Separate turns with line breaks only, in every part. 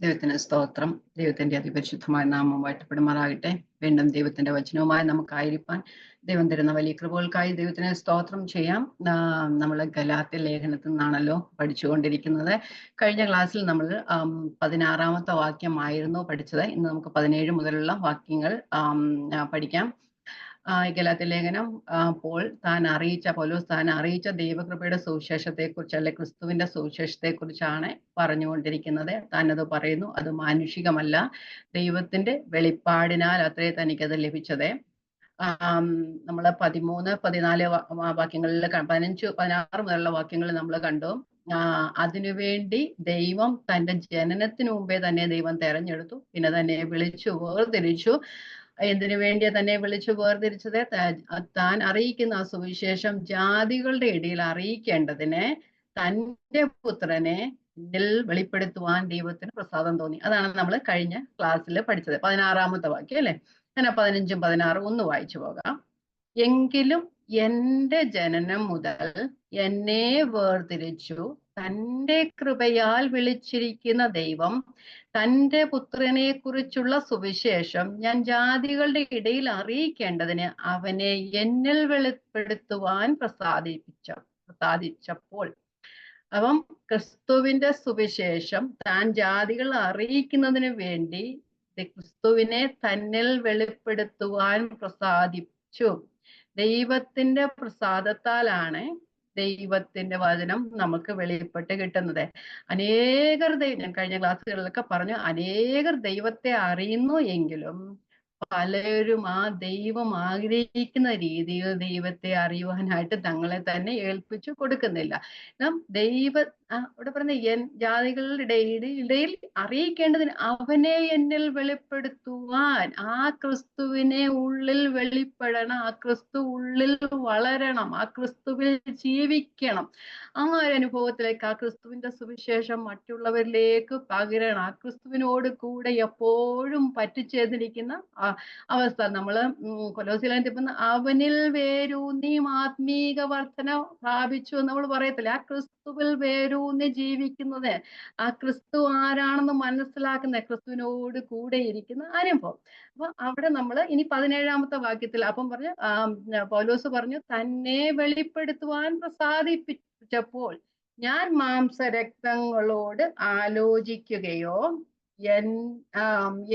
ദൈവത്തിന് സ്തോത്രം. ദൈവത്തിന്റെ അതിപരിശുദ്ധമായ നാമം വാഴ്ത്തപ്പെടുമാറാകട്ടെ. വീണ്ടും ദൈവത്തിന്റെ വചനവുമായി നമുക്കായിരിക്കാൻ ദൈവം തരുന്ന വലിയ കൃപകൾക്കായി ദൈവത്തിന് സ്തോത്രം ചെയ്യാം. നമ്മൾ ഗലാത്യ ലേഖനത്തിൽ നിന്നാണല്ലോ പഠിച്ചുകൊണ്ടിരിക്കുന്നത്. കഴിഞ്ഞ ക്ലാസ്സിൽ നമ്മൾ 16-ാമത്തെ വാക്യമായിരുന്നു പഠിച്ചത്. ഇന്ന് നമുക്ക് 17 മുതലുള്ള വാക്യങ്ങൾ പഠിക്കാം. ഗലാത്യ ലേഖനം പൗലോസ് താൻ അറിയിച്ച ദൈവകൃപയുടെ സുവിശേഷത്തെക്കുറിച്ച്, അല്ലെ ക്രിസ്തുവിന്റെ സുവിശേഷത്തെക്കുറിച്ചാണ് പറഞ്ഞുകൊണ്ടിരിക്കുന്നത്. താനത് പറയുന്നു, അത് മാനുഷികമല്ല, ദൈവത്തിന്റെ വെളിപ്പാടിനാൽ അത്രേ തനിക്കത് ലഭിച്ചത്. നമ്മൾ 13, 14 വാക്യങ്ങളിൽ 15, 16 മുതലുള്ള വാക്യങ്ങൾ നമ്മൾ കണ്ടു. അതിനുവേണ്ടി ദൈവം തന്റെ ജനനത്തിനു മുമ്പേ തന്നെ ദൈവം തെരഞ്ഞെടുത്തു, പിന്നെ തന്നെ വിളിച്ചു വേർതിരിച്ചു. എന്തിനു വേണ്ടിയാ തന്നെ വിളിച്ചു വേർതിരിച്ചത്? താൻ അറിയിക്കുന്ന ആ സുവിശേഷം ജാതികളുടെ ഇടയിൽ അറിയിക്കേണ്ടതിന് തന്റെ പുത്രനെ വെളിപ്പെടുത്തുവാൻ ദൈവത്തിന് പ്രസാദം തോന്നി. അതാണ് നമ്മൾ കഴിഞ്ഞ ക്ലാസ്സിൽ പഠിച്ചത്. 16-ാമത്തെ വാക്യം അല്ലെ. ഞാൻ 15ഉം 16ഉം ഒന്ന് വായിച്ചു പോകാം. എങ്കിലും എന്റെ ജനനം മുതൽ എന്നെ വേർതിരിച്ചു തന്റെ കൃപയാൽ വിളിച്ചിരിക്കുന്ന ദൈവം തന്റെ പുത്രനെ കുറിച്ചുള്ള സുവിശേഷം ഞാൻ ജാതികളുടെ ഇടയിൽ അറിയിക്കേണ്ടതിന് അവനെ എന്നിൽ വെളിപ്പെടുത്തുവാൻ പ്രസാദിച്ചപ്പോൾ അവൻ ക്രിസ്തുവിന്റെ സുവിശേഷം താൻ ജാതികൾ അറിയിക്കുന്നതിന് വേണ്ടി ക്രിസ്തുവിനെ തന്നിൽ വെളിപ്പെടുത്തുവാൻ പ്രസാദിച്ചു. ദൈവത്തിന്റെ പ്രസാദത്താലാണ് ദൈവത്തിന്റെ വചനം നമുക്ക് വെളിപ്പെട്ട് കിട്ടുന്നത്. ഞാൻ കഴിഞ്ഞ ക്ലാസ്സുകളിലൊക്കെ പറഞ്ഞു, അനേകർ ദൈവത്തെ അറിയുന്നു എങ്കിലും പലരും ആ ദൈവം ആഗ്രഹിക്കുന്ന രീതിയിൽ ദൈവത്തെ അറിയുവാനായിട്ട് തങ്ങളെ തന്നെ ഏൽപ്പിച്ചു കൊടുക്കുന്നില്ല. ഇവിടെ പറഞ്ഞ ജാതികളുടെ ഇടയിൽ അറിയിക്കേണ്ടതിന് അവനെ എന്നിൽ വെളിപ്പെടുത്തുവാൻ, ആ ക്രിസ്തുവിനെ ഉള്ളിൽ വെളിപ്പെടണം, ആ ക്രിസ്തു ഉള്ളിൽ വളരണം, ആ ക്രിസ്തുവിൽ ജീവിക്കണം. ആ ഒരു അനുഭവത്തിലേക്ക്, ആ ക്രിസ്തുവിന്റെ സുവിശേഷം മറ്റുള്ളവരിലേക്ക് പകരണം, ആ ക്രിസ്തുവിനോട് കൂടെ എപ്പോഴും പറ്റിച്ചേർന്നിരിക്കുന്ന അവസ്ഥ. നമ്മള് കൊലോസ്യർ അവനിൽ വേരൂന്നി ആത്മീക വർധന പ്രാപിച്ചു എന്ന് നമ്മൾ പറയത്തില്ല. ആ ക്രിസ്തുവിൽ വേരൂന്നി ജീവിക്കുന്നത്, ആ ക്രിസ്തു ആരാണെന്ന് മനസ്സിലാക്കുന്ന, ക്രിസ്തുവിനോട് കൂടെ ഇരിക്കുന്ന അനുഭവം. അപ്പൊ അവിടെ നമ്മൾ ഇനി 17-ാമത്തെ വാക്യത്തിൽ പൗലോസ് പറഞ്ഞു, തന്നെ വെളിപ്പെടുത്തുവാൻ പ്രസാദിപ്പിച്ചപ്പോൾ ഞാൻ മാംസരക്തങ്ങളോട് ആലോചിക്കുകയോ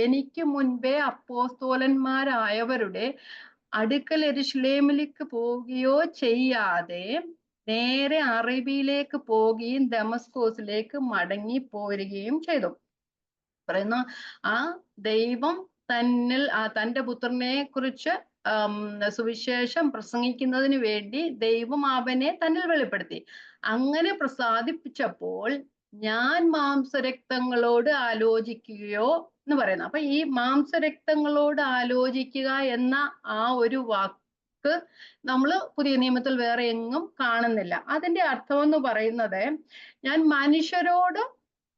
എനിക്ക് മുൻപേ അപ്പോസ്തോലന്മാരായവരുടെ അടുക്കൽ യെരൂശലേമിലേക്ക് പോവുകയോ ചെയ്യാതെ നേരെ അറബിയിലേക്ക് പോവുകയും ദമസ്കോസിലേക്ക് മടങ്ങി പോരുകയും ചെയ്തു. പറയുന്ന ആ ദൈവം തന്റെ പുത്രനെ കുറിച്ച് സുവിശേഷം പ്രസംഗിക്കുന്നതിന് വേണ്ടി ദൈവം അവനെ തന്നിൽ വെളിപ്പെടുത്തി. അങ്ങനെ പ്രസാദിപ്പിച്ചപ്പോൾ ഞാൻ മാംസരക്തങ്ങളോട് ആലോചിക്കുകയോ എന്ന് പറയുന്നത്. അപ്പൊ ഈ മാംസരക്തങ്ങളോട് ആലോചിക്കുക എന്ന ആ ഒരു വാക്ക് നമ്മൾ പുതിയ നിയമത്തിൽ വേറെ എങ്ങും കാണുന്നില്ല. അതിന്റെ അർത്ഥം എന്ന് പറയുന്നത്, ഞാൻ മനുഷ്യരോട്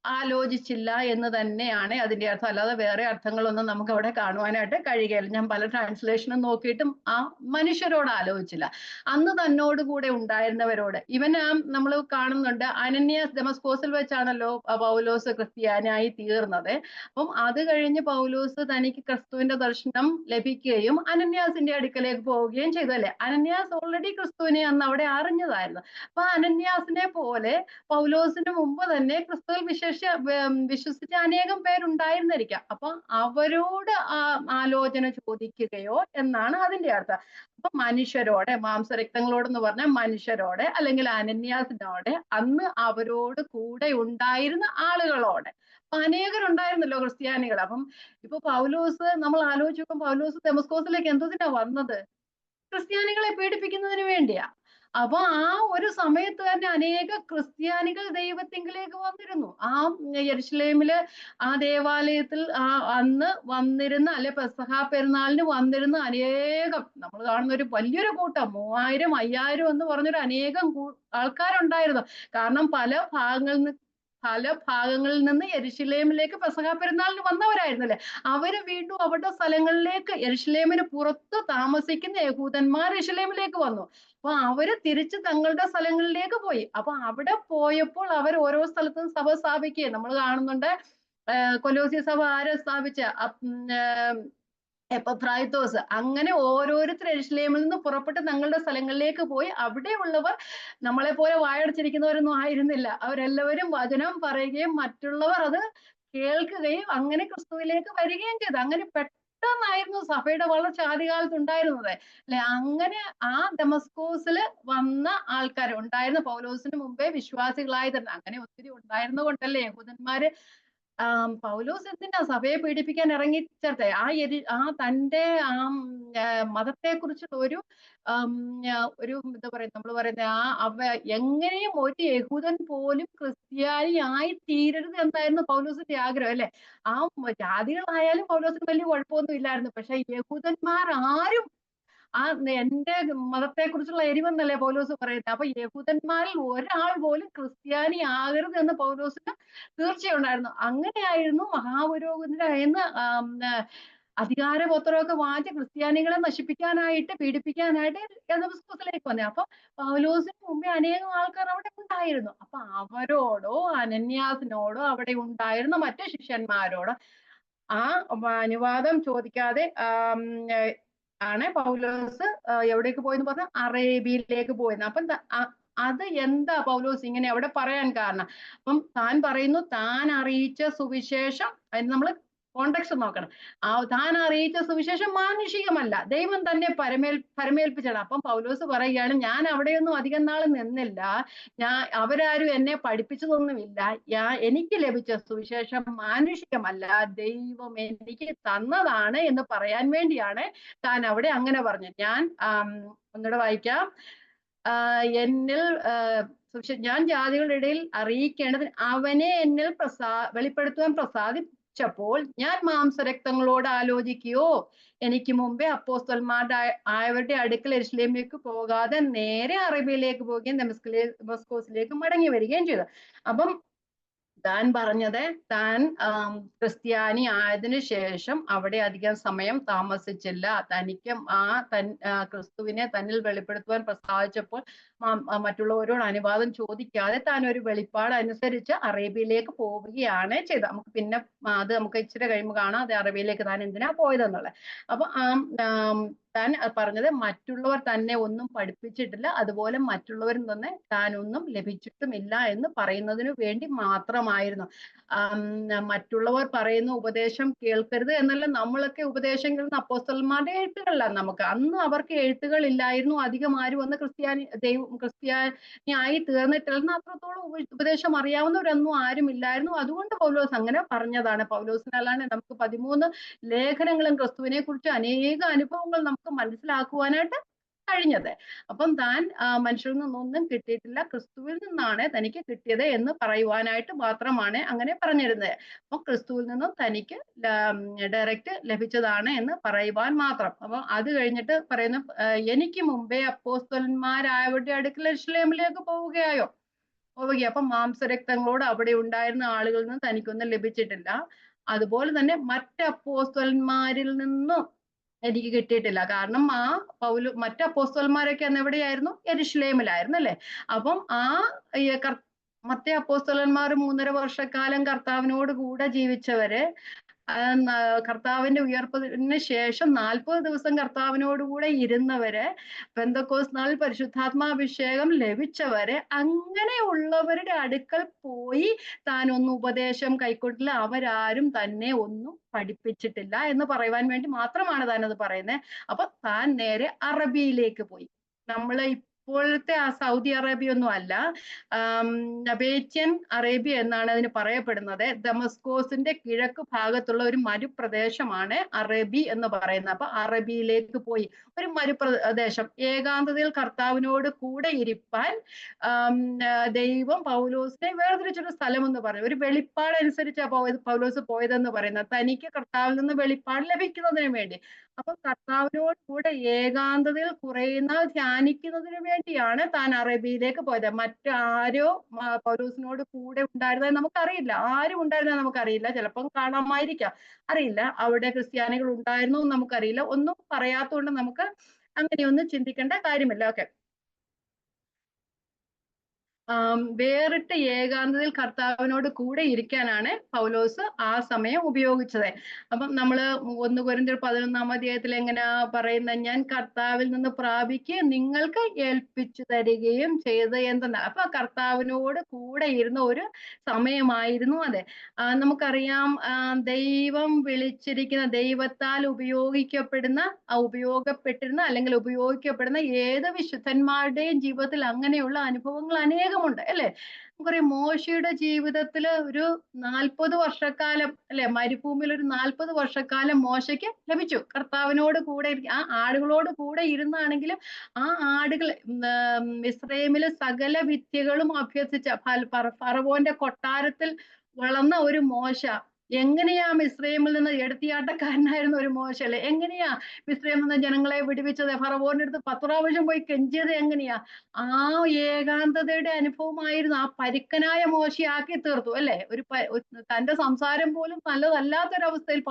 ആലോചിച്ചില്ല എന്ന് തന്നെയാണ് അതിന്റെ അർത്ഥം. അല്ലാതെ വേറെ അർത്ഥങ്ങളൊന്നും നമുക്ക് അവിടെ കാണുവാനായിട്ട് കഴിയുകയില്ല. ഞാൻ പല ട്രാൻസ്ലേഷനും നോക്കിയിട്ടും ആ മനുഷ്യരോട് ആലോചിച്ചില്ല, അന്ന് തന്നോട് കൂടെ ഉണ്ടായിരുന്നവരോട്. നമ്മൾ കാണുന്നുണ്ട്, അനന്യാസ് ദമസ്കോസിൽ വെച്ചാണല്ലോ പൗലോസ് ക്രിസ്ത്യാനായി തീർന്നത്. അപ്പം അത് കഴിഞ്ഞ് പൗലോസ് തനിക്ക് ക്രിസ്തുവിന്റെ ദർശനം ലഭിക്കുകയും അനന്യാസിന്റെ അടുക്കലേക്ക് പോവുകയും ചെയ്തു, അല്ലെ. അനന്യാസ് ഓൾറെഡി ക്രിസ്തുവിനെ അന്ന് അവിടെ അറിഞ്ഞതായിരുന്നു. അപ്പൊ അനന്യാസിനെ പോലെ പൗലോസിന് മുമ്പ് തന്നെ ക്രിസ്തുവിൽ വിശ്വസിച്ച അനേകം പേരുണ്ടായിരുന്നിരിക്കാം. അപ്പൊ അവരോട് ആലോചന ചോദിക്കുകയോ എന്നാണ് അതിന്റെ അർത്ഥം. അപ്പൊ മനുഷ്യരോടെ, മാംസരക്തങ്ങളോടെന്ന് പറഞ്ഞാൽ മനുഷ്യരോടെ, അല്ലെങ്കിൽ അനന്യാസിനോടെ, അന്ന് അവരോട് കൂടെ ഉണ്ടായിരുന്ന ആളുകളോടെ. അപ്പൊ അനേകരുണ്ടായിരുന്നല്ലോ ക്രിസ്ത്യാനികൾ. അപ്പം ഇപ്പൊ പൗലോസ്, നമ്മൾ ആലോചിക്കുമ്പോൾ പൗലോസ് ദമസ്കോസിലേക്ക് എന്തിനാ വന്നത്? ക്രിസ്ത്യാനികളെ പീഡിപ്പിക്കുന്നതിന് വേണ്ടിയാ. അപ്പൊ ആ ഒരു സമയത്ത് തന്നെ അനേക ക്രിസ്ത്യാനികൾ ദൈവത്തിങ്കിലേക്ക് വന്നിരുന്നു. ആ യെരൂശലേമില് ആ ദേവാലയത്തിൽ അന്ന് വന്നിരുന്ന, അല്ലെ പെസഹ പെരുന്നാളിന് വന്നിരുന്ന അനേകം, നമ്മൾ കാണുന്ന ഒരു വലിയൊരു കൂട്ടം, 3000, 5000 എന്ന് പറഞ്ഞൊരു അനേകം ആൾക്കാരുണ്ടായിരുന്നു. കാരണം പല ഭാഗങ്ങളിൽ നിന്ന് യെരൂശലേമിലേക്ക് പെസഹ പെരുന്നാളിന് വന്നവരായിരുന്നല്ലേ. അവര് വീണ്ടും അവരുടെ സ്ഥലങ്ങളിലേക്ക്, യെരൂശലേമിന് പുറത്ത് താമസിക്കുന്ന യഹൂദന്മാർ യെരൂശലേമിലേക്ക് വന്നു. അപ്പൊ അവര് തിരിച്ച് തങ്ങളുടെ സ്ഥലങ്ങളിലേക്ക് പോയി. അപ്പൊ അവിടെ പോയപ്പോൾ അവർ ഓരോ സ്ഥലത്തും സഭ സ്ഥാപിക്കുകയും നമ്മൾ കാണുന്നുണ്ട്. കൊലോസി സഭ ആരെ സ്ഥാപിച്ച? എപ്പഫ്രായിത്തോസ്. അങ്ങനെ ഓരോരുത്തർ യെരൂശലേമിൽ നിന്ന് പുറപ്പെട്ട് തങ്ങളുടെ സ്ഥലങ്ങളിലേക്ക് പോയി. അവിടെയുള്ളവർ നമ്മളെ പോലെ വായടച്ചിരിക്കുന്നവരൊന്നും ആയിരുന്നില്ല. അവരെല്ലാവരും വചനം പറയുകയും മറ്റുള്ളവർ അത് കേൾക്കുകയും അങ്ങനെ ക്രിസ്തുവിലേക്ക് വരികയും ചെയ്തു. അങ്ങനെ പെട്ടെന്നായിരുന്നു സഭയുടെ വളർച്ച ആദ്യകാലത്ത് ഉണ്ടായിരുന്നത് അല്ലെ. അങ്ങനെ ആ ഡെമസ്കോസിൽ വന്ന ആൾക്കാർ ഉണ്ടായിരുന്ന പൗലോസിന് മുമ്പേ വിശ്വാസികളായി തന്നെ അങ്ങനെ ഒത്തിരി ഉണ്ടായിരുന്നത് കൊണ്ടല്ലേ യഹൂദന്മാര് പൗലോസ് എന്തിനാ സഭയെ പീഡിപ്പിക്കാൻ ഇറങ്ങിച്ചേർത്തെ? തന്റെ മതത്തെ കുറിച്ചുള്ള ഒരു എന്താ പറയുക, നമ്മൾ പറയുന്ന എങ്ങനെയും ഒരു യഹൂദൻ പോലും ക്രിസ്ത്യാനി ആയി തീരരുത് എന്നായിരുന്നു പൗലോസിന്റെ ആഗ്രഹം അല്ലെ. ജാതികളായാലും പൗലോസിന് വലിയ കുഴപ്പമൊന്നും ഇല്ലായിരുന്നു. പക്ഷെ യഹൂദന്മാർ ആരും എന്റെ മതത്തെ കുറിച്ചുള്ള എരിവെന്നല്ലേ പൗലോസ് പറയുന്നത്. അപ്പൊ യഹൂദന്മാരിൽ ഒരാൾ പോലും ക്രിസ്ത്യാനി ആകരുത് എന്ന് പൗലോസിന് തീർച്ചയുണ്ടായിരുന്നു. അങ്ങനെയായിരുന്നു മഹാപുരോഹിതന്റെ കയ്യിന്ന് അധികാരപത്രമൊക്കെ വാങ്ങിച്ച് ക്രിസ്ത്യാനികളെ നശിപ്പിക്കാനായിട്ട് പീഡിപ്പിക്കാനായിട്ട് ഡെമസ്കോസിലേക്ക് വന്നത്. അപ്പൊ പൗലോസിന് മുമ്പേ അനേകം ആൾക്കാർ അവിടെ ഉണ്ടായിരുന്നു. അപ്പൊ അവരോടോ അനന്യാസിനോടോ അവിടെ ഉണ്ടായിരുന്ന മറ്റു ശിഷ്യന്മാരോടോ ആ അനുവാദം ചോദിക്കാതെ ആണ് പൗലോസ് എവിടേക്ക് പോയെന്ന് പറഞ്ഞ അറേബ്യയിലേക്ക് പോയെന്ന്. അപ്പം അത് എന്താ പൗലോസ് ഇങ്ങനെ അവിടെ പറയാൻ കാരണം? അപ്പം താൻ പറയുന്നു താൻ അറിയിച്ച സുവിശേഷം, അതിന് നമ്മൾ കോണ്ടെക്സ്റ്റ് നോക്കണം. താൻ അറിയിച്ച സുവിശേഷം മാനുഷികമല്ല, ദൈവം തന്നെ പരമേൽപ്പിച്ചതാണ്. അപ്പം പൗലോസ് പറയുകയാണ്, ഞാൻ അവിടെയൊന്നും അധികം നാൾ നിന്നില്ല, അവരാരും എന്നെ പഠിപ്പിച്ചതൊന്നുമില്ല, എനിക്ക് ലഭിച്ച സുവിശേഷം മാനുഷികമല്ല, ദൈവം എനിക്ക് തന്നതാണ് എന്ന് പറയാൻ വേണ്ടിയാണ് താൻ അവിടെ അങ്ങനെ പറഞ്ഞു. ഞാൻ ഒന്നുകൂടെ വായിക്കാം. എന്നിൽ ഞാൻ ജാതികളുടെ ഇടയിൽ അറിയിക്കേണ്ടതിന് അവനെ എന്നിൽ വെളിപ്പെടുത്തുവാൻ പ്രസാദിച്ചപ്പോൾ ഞാൻ മാംസരക്തങ്ങളോട് ആലോചിക്കുകയോ എനിക്ക് മുമ്പേ അപ്പോസ്തലന്മാരുടെ ആയവരുടെ അടുക്കൽ യെരൂശലേമിലേക്ക് പോകാതെ നേരെ അറേബ്യയിലേക്ക് പോവുകയും ദമസ്കോസിലേക്ക് മടങ്ങി വരികയും ചെയ്തു. അപ്പം താൻ പറഞ്ഞത് താൻ ക്രിസ്ത്യാനി ആയതിനു ശേഷം അവിടെ അധികം സമയം താമസിച്ചില്ല. തനിക്ക് ക്രിസ്തുവിനെ തന്നിൽ വെളിപ്പെടുത്തുവാൻ പ്രസ്താവിച്ചപ്പോൾ മറ്റുള്ളവരോട് അനുവാദം ചോദിക്കാതെ താൻ ഒരു വെളിപ്പാട് അനുസരിച്ച് അറേബ്യയിലേക്ക് പോവുകയാണ് ചെയ്തത്. നമുക്ക് പിന്നെ അത് നമുക്ക് ഇച്ചിരി കഴിയുമ്പോൾ കാണാം അത് അറേബ്യയിലേക്ക് താൻ എന്തിനാ പോയതെന്നുള്ളത്. അപ്പൊ താൻ പറഞ്ഞത് മറ്റുള്ളവർ തന്നെ ഒന്നും പഠിപ്പിച്ചിട്ടില്ല, അതുപോലെ മറ്റുള്ളവരിൽ നിന്ന് താൻ ഒന്നും ലഭിച്ചിട്ടുമില്ല എന്ന് പറയുന്നതിനു വേണ്ടി മാത്രമായിരുന്നു. മറ്റുള്ളവർ പറയുന്ന ഉപദേശം കേൾക്കരുത് എന്നല്ല നമ്മളൊക്കെ ഉപദേശം കേൾക്കുന്ന അപ്പോസ്തലന്മാരുടെ എഴുത്തുകളിലാണ്. നമുക്ക് അന്ന് അവർക്ക് എഴുത്തുകൾ ഇല്ലായിരുന്നു, അധികം ആരും വന്ന് ക്രിസ്ത്യാനി ആയി തീർന്നിട്ടില്ലെന്ന് അത്രത്തോളം ഉപദേശം അറിയാവുന്നവരൊന്നും ആരും ഇല്ലായിരുന്നു. അതുകൊണ്ട് പൗലോസ് അങ്ങനെ പറഞ്ഞതാണ്. പൗലോസിനല്ലാണ്ട് നമുക്ക് 13 ലേഖനങ്ങളും ക്രിസ്തുവിനെ കുറിച്ച് അനേക അനുഭവങ്ങൾ നമുക്ക് മനസ്സിലാക്കുവാനായിട്ട് കഴിഞ്ഞത്. അപ്പം താൻ മനുഷ്യരിൽ നിന്നൊന്നും കിട്ടിയിട്ടില്ല, ക്രിസ്തുവിൽ നിന്നാണ് തനിക്ക് കിട്ടിയത് എന്ന് പറയുവാനായിട്ട് മാത്രമാണ് അങ്ങനെ പറഞ്ഞിരുന്നത്. അപ്പൊ ക്രിസ്തുവിൽ നിന്നും തനിക്ക് ഡയറക്റ്റ് ലഭിച്ചതാണ് എന്ന് പറയുവാൻ മാത്രം. അപ്പൊ അത് കഴിഞ്ഞിട്ട് പറയുന്ന എനിക്ക് മുമ്പേ അപ്പോസ്തലന്മാരായവരുടെ അടുക്കൽ യെരൂശലേമിലേക്ക് പോവുകയോ. അപ്പം മാംസരക്തങ്ങളോട് അവിടെ ഉണ്ടായിരുന്ന ആളുകളിൽ നിന്ന് തനിക്കൊന്നും ലഭിച്ചിട്ടില്ല, അതുപോലെ തന്നെ മറ്റ് അപ്പോസ്തലന്മാരിൽ നിന്നും എനിക്ക് കിട്ടിയിട്ടില്ല. കാരണം മറ്റ് അപ്പോസ്തലന്മാരൊക്കെ അന്ന് എവിടെയായിരുന്നു? യെരൂശലേമിലായിരുന്നു അല്ലെ. അപ്പം മറ്റേ അപ്പോസ്തലന്മാർ 3.5 വർഷക്കാലം കർത്താവിനോട് കൂടെ ജീവിച്ചവര്, കർത്താവിന്റെ ഉയർപ്പിന് ശേഷം 40 ദിവസം കർത്താവിനോടുകൂടെ ഇരുന്നവര്, പെന്തക്കോസ്ത് നാളിൽ പരിശുദ്ധാത്മാഭിഷേകം ലഭിച്ചവര്, അങ്ങനെയുള്ളവരുടെ അടുക്കൽ പോയി താൻ ഒന്നും ഉപദേശം കൈക്കൊണ്ടില്ല, അവരാരും തന്നെ ഒന്നും പഠിപ്പിച്ചിട്ടില്ല എന്ന് പറയുവാൻ വേണ്ടി മാത്രമാണ് താനത് പറയുന്നത്. അപ്പൊ താൻ നേരെ അറബിയിലേക്ക് പോയി. നമ്മളെ ഇപ്പോഴത്തെ സൗദി അറേബ്യ ഒന്നും അല്ല, നബേറ്റ്യൻ അറേബ്യ എന്നാണ് അതിന് പറയപ്പെടുന്നത്. ദമസ്കോസിന്റെ കിഴക്ക് ഭാഗത്തുള്ള ഒരു മരുപ്രദേശമാണ് അറബി എന്ന് പറയുന്നത്. അപ്പൊ അറബിയിലേക്ക് പോയി. ഒരു മരുപ്രദേശം, ഏകാന്തതയിൽ കർത്താവിനോട് കൂടെ ഇരിപ്പാൻ ദൈവം പൗലോസിനെ വേർതിരിച്ചൊരു സ്ഥലം എന്ന് പറയും. ഒരു വെളിപ്പാട് അനുസരിച്ചാണ് പൗലോസ് പോയതെന്ന് പറയുന്നത്, തനിക്ക് കർത്താവിൽ നിന്ന് വെളിപ്പാട് ലഭിക്കുന്നതിന് വേണ്ടി. അപ്പൊ കർത്താവിനോട് കൂടെ ഏകാന്തതയിൽ ധ്യാനിക്കുന്നതിന് വേണ്ടിയാണ് താൻ അറേബ്യയിലേക്ക് പോയത്. മറ്റാരോ പൗലോസിനോട് കൂടെ ഉണ്ടായിരുന്നത് നമുക്കറിയില്ല, ആരും ഉണ്ടായിരുന്നത് നമുക്കറിയില്ല. ചിലപ്പം കാണാമായിരിക്കാം, അറിയില്ല. അവിടെ ക്രിസ്ത്യാനികൾ ഉണ്ടായിരുന്നു നമുക്കറിയില്ല. ഒന്നും പറയാത്തതുകൊണ്ട് നമുക്ക് അങ്ങനെയൊന്നും ചിന്തിക്കേണ്ട കാര്യമില്ല. ഓക്കെ. വേറിട്ട ഏകാന്തതയിൽ കർത്താവിനോട് കൂടെ ഇരിക്കാനാണ് പൗലോസ് ആ സമയം ഉപയോഗിച്ചത്. അപ്പം നമ്മള് 1 കൊരിന്ത്യർ 11-ാം അധ്യായത്തിൽ എങ്ങനെയാ പറയുന്നത്? ഞാൻ കർത്താവിൽ നിന്ന് പ്രാപിക്കുക നിങ്ങൾക്ക് ഏൽപ്പിച്ചു തരികയും ചെയ്ത് എന്തെന്നാ. അപ്പൊ കർത്താവിനോട് കൂടെ ഇരുന്ന ഒരു സമയമായിരുന്നു അത്. നമുക്കറിയാം, ദൈവം വിളിച്ചിരിക്കുന്ന, ദൈവത്താൽ ഉപയോഗപ്പെട്ടിരുന്ന അല്ലെങ്കിൽ ഉപയോഗിക്കപ്പെടുന്ന ഏത് വിശുദ്ധന്മാരുടെയും ജീവിതത്തിൽ അങ്ങനെയുള്ള അനുഭവങ്ങൾ അനേകമുണ്ട്, അല്ലെ? നമുക്കറിയാം, മോശയുടെ ജീവിതത്തില് ഒരു 40 വർഷക്കാലം, അല്ലെ, മരുഭൂമിയിൽ ഒരു 40 വർഷക്കാലം മോശയ്ക്ക് ലഭിച്ചു. കർത്താവിനോട് കൂടെ ആ ആടുകളോട് കൂടെ ഇരുന്നാണെങ്കിലും ആ ആടുകൾ മിസ്രൈമിലെ സകല വിദ്യകളും അഭ്യസിച്ച ഫറവോന്റെ കൊട്ടാരത്തിൽ വളർന്ന ഒരു മോശ എങ്ങനെയാ മിസ്രൈമിൽ നിന്ന് എടുത്തിയാട്ടക്കാരനായിരുന്ന ഒരു മോശ, അല്ലെ? എങ്ങനെയാ മിസ്രൈമിൽ നിന്ന് ജനങ്ങളെ വിടുവിച്ചത്? ഫറവോന്റെ അടുത്ത് 10 പ്രാവശ്യം പോയി കെഞ്ചിയത് എങ്ങനെയാ? ആ ഏകാന്തതയുടെ അനുഭവമായിരുന്നു ആ പരുക്കനായ മോശയാക്കി തീർത്തു, അല്ലെ? തന്റെ സംസാരം പോലും നല്ലതല്ലാത്തൊരവസ്ഥയിൽ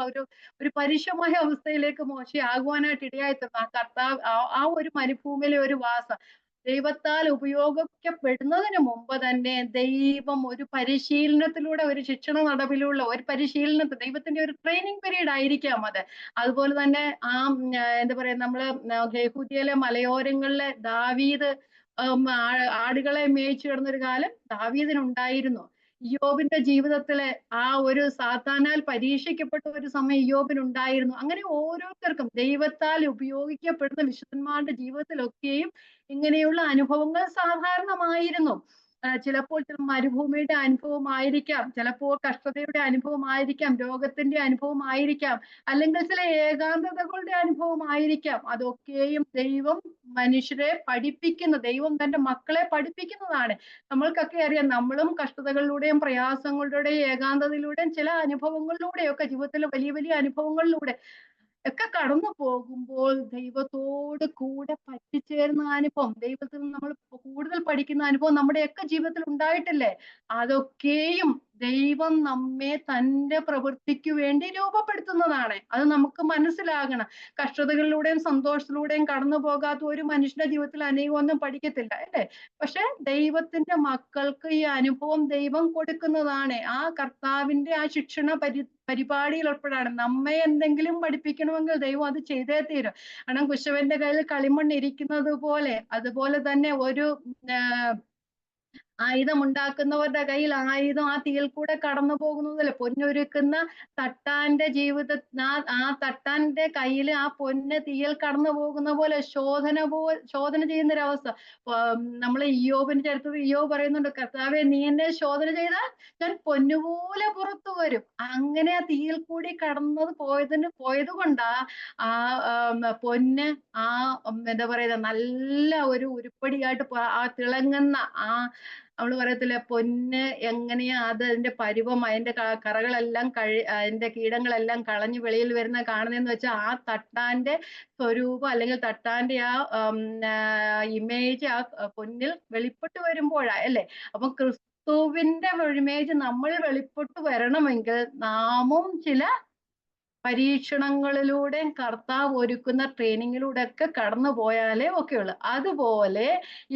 ഒരു പരുഷമായ അവസ്ഥയിലേക്ക് മോശയാകുവാനായിട്ട് ഇടയായി തീർന്നു. ആ കർത്താവ് ആ ഒരു മരുഭൂമിയിലെ ഒരു വാസം ദൈവത്താൽ ഉപയോഗിക്കപ്പെടുന്നതിന് മുമ്പ് തന്നെ ദൈവം ഒരു പരിശീലനത്തിലൂടെ, ഒരു ശിക്ഷണ നടവിലുള്ള ഒരു പരിശീലനത്തിൽ, ദൈവത്തിന്റെ ഒരു ട്രെയിനിങ് പീരീഡ് ആയിരിക്കാം അത്. അതുപോലെ തന്നെ എന്താ പറയാ, നമ്മള് യെഹൂദിയയിലെ മലയോരങ്ങളിലെ ദാവീദ് ആടുകളെ മേയിച്ചു കിടന്നൊരു കാലം ദാവീദിനുണ്ടായിരുന്നു. ഇയ്യോബിന്റെ ജീവിതത്തിലെ ആ ഒരു സാത്താനാൽ പരീക്ഷിക്കപ്പെട്ട ഒരു സമയം ഇയ്യോബിനുണ്ടായിരുന്നു. അങ്ങനെ ഓരോരുത്തർക്കും ദൈവത്താൽ ഉപയോഗിക്കപ്പെടുന്ന വിശുദ്ധന്മാരുടെ ജീവിതത്തിലൊക്കെയും ഇങ്ങനെയുള്ള അനുഭവങ്ങൾ സാധാരണമായിരുന്നു. ചിലപ്പോൾ മരുഭൂമിയുടെ അനുഭവമായിരിക്കാം, ചിലപ്പോൾ കഷ്ടതയുടെ അനുഭവമായിരിക്കാം, രോഗത്തിന്റെ അനുഭവമായിരിക്കാം, അല്ലെങ്കിൽ ചില ഏകാന്തതകളുടെ അനുഭവമായിരിക്കാം. അതൊക്കെയും ദൈവം മനുഷ്യരെ ദൈവം തന്റെ മക്കളെ പഠിപ്പിക്കുന്നതാണ്. നമ്മൾക്കൊക്കെ അറിയാം, നമ്മളും കഷ്ടതകളിലൂടെയും പ്രയാസങ്ങളിലൂടെയും ഏകാന്തതയിലൂടെയും ചില അനുഭവങ്ങളിലൂടെയൊക്കെ, ജീവിതത്തിലെ വലിയ വലിയ അനുഭവങ്ങളിലൂടെ ഒക്കെ കടന്നു പോകുമ്പോൾ ദൈവത്തോട് കൂടെ പറ്റിച്ചേരുന്ന അനുഭവം, ദൈവത്തിൽ നിന്ന് നമ്മൾ കൂടുതൽ പഠിക്കുന്ന അനുഭവം നമ്മുടെയൊക്കെ ജീവിതത്തിൽ ഉണ്ടായിട്ടില്ലേ? അതൊക്കെയും ദൈവം നമ്മെ തന്റെ പ്രവൃത്തിക്ക് വേണ്ടി രൂപപ്പെടുത്തുന്നതാണ്. അത് നമുക്ക് മനസ്സിലാകണം. കഷ്ടതകളിലൂടെയും സന്തോഷത്തിലൂടെയും കടന്നു പോകാത്ത ഒരു മനുഷ്യന്റെ ജീവിതത്തിൽ അനേകമൊന്നും പഠിക്കത്തില്ല, അല്ലേ? പക്ഷെ ദൈവത്തിന്റെ മക്കൾക്ക് ഈ അനുഭവം ദൈവം കൊടുക്കുന്നതാണ്. ആ കർത്താവിന്റെ ആ ശിക്ഷണ പരിപാടിയിൽ ഉൾപ്പെടാണ്. നമ്മെ എന്തെങ്കിലും പഠിപ്പിക്കണമെങ്കിൽ ദൈവം അത് ചെയ്തേ തീരും. കാരണം കുശവന്റെ കയ്യിൽ കളിമണ്ണ് ഇരിക്കുന്നത് പോലെ, അതുപോലെ തന്നെ ഒരു ആയുധം ഉണ്ടാക്കുന്നവരുടെ കയ്യിൽ ആയുധം ആ തീയിൽ കൂടെ കടന്നു പോകുന്നതല്ലേ? പൊന്നൊരുക്കുന്ന തട്ടാന്റെ ആ തട്ടാന്റെ കയ്യിൽ ആ പൊന്ന് തീയിൽ കടന്നു പോകുന്ന പോലെ ശോധന ചെയ്യുന്നൊരവസ്ഥ. നമ്മൾ ഇയ്യോബിന്റെ ചരിത്രത്തിൽ ഇയ്യോബ് പറയുന്നുണ്ട്, കർത്താവെ നീ എന്നെ ശോധന ചെയ്താൽ ഞാൻ പൊന്നുപോലെ പുറത്തു വരും. അങ്ങനെ ആ തീയിൽ കൂടി പോയത് കൊണ്ടാ ആ പൊന്ന് ആ എന്താ പറയുക, നല്ല ഒരു ഉരുപ്പടിയായിട്ട് ആ തിളങ്ങുന്ന ആ, നമ്മള് പറയത്തില്ലേ, പൊന്ന് എങ്ങനെയാ അതിന്റെ പരുവം, അതിന്റെ കറകളെല്ലാം അതിന്റെ കീടങ്ങളെല്ലാം കളഞ്ഞു വെളിയിൽ വരുന്ന കാണുന്നതെന്ന് വെച്ചാൽ ആ തട്ടാന്റെ സ്വരൂപം അല്ലെങ്കിൽ തട്ടാന്റെ ആ ഇമേജ് ആ പൊന്നിൽ വെളിപ്പെട്ട് വരുമ്പോഴാ, അല്ലേ? അപ്പൊ ക്രിസ്തുവിന്റെ ഇമേജ് നമ്മൾ വെളിപ്പെട്ട് വരണമെങ്കിൽ നാമും ചില പരീക്ഷണങ്ങളിലൂടെ കർത്താവ് ഒരുക്കുന്ന ട്രെയിനിങ്ങിലൂടെ ഒക്കെ കടന്നു പോയാലേ ഒക്കെയുള്ളു. അതുപോലെ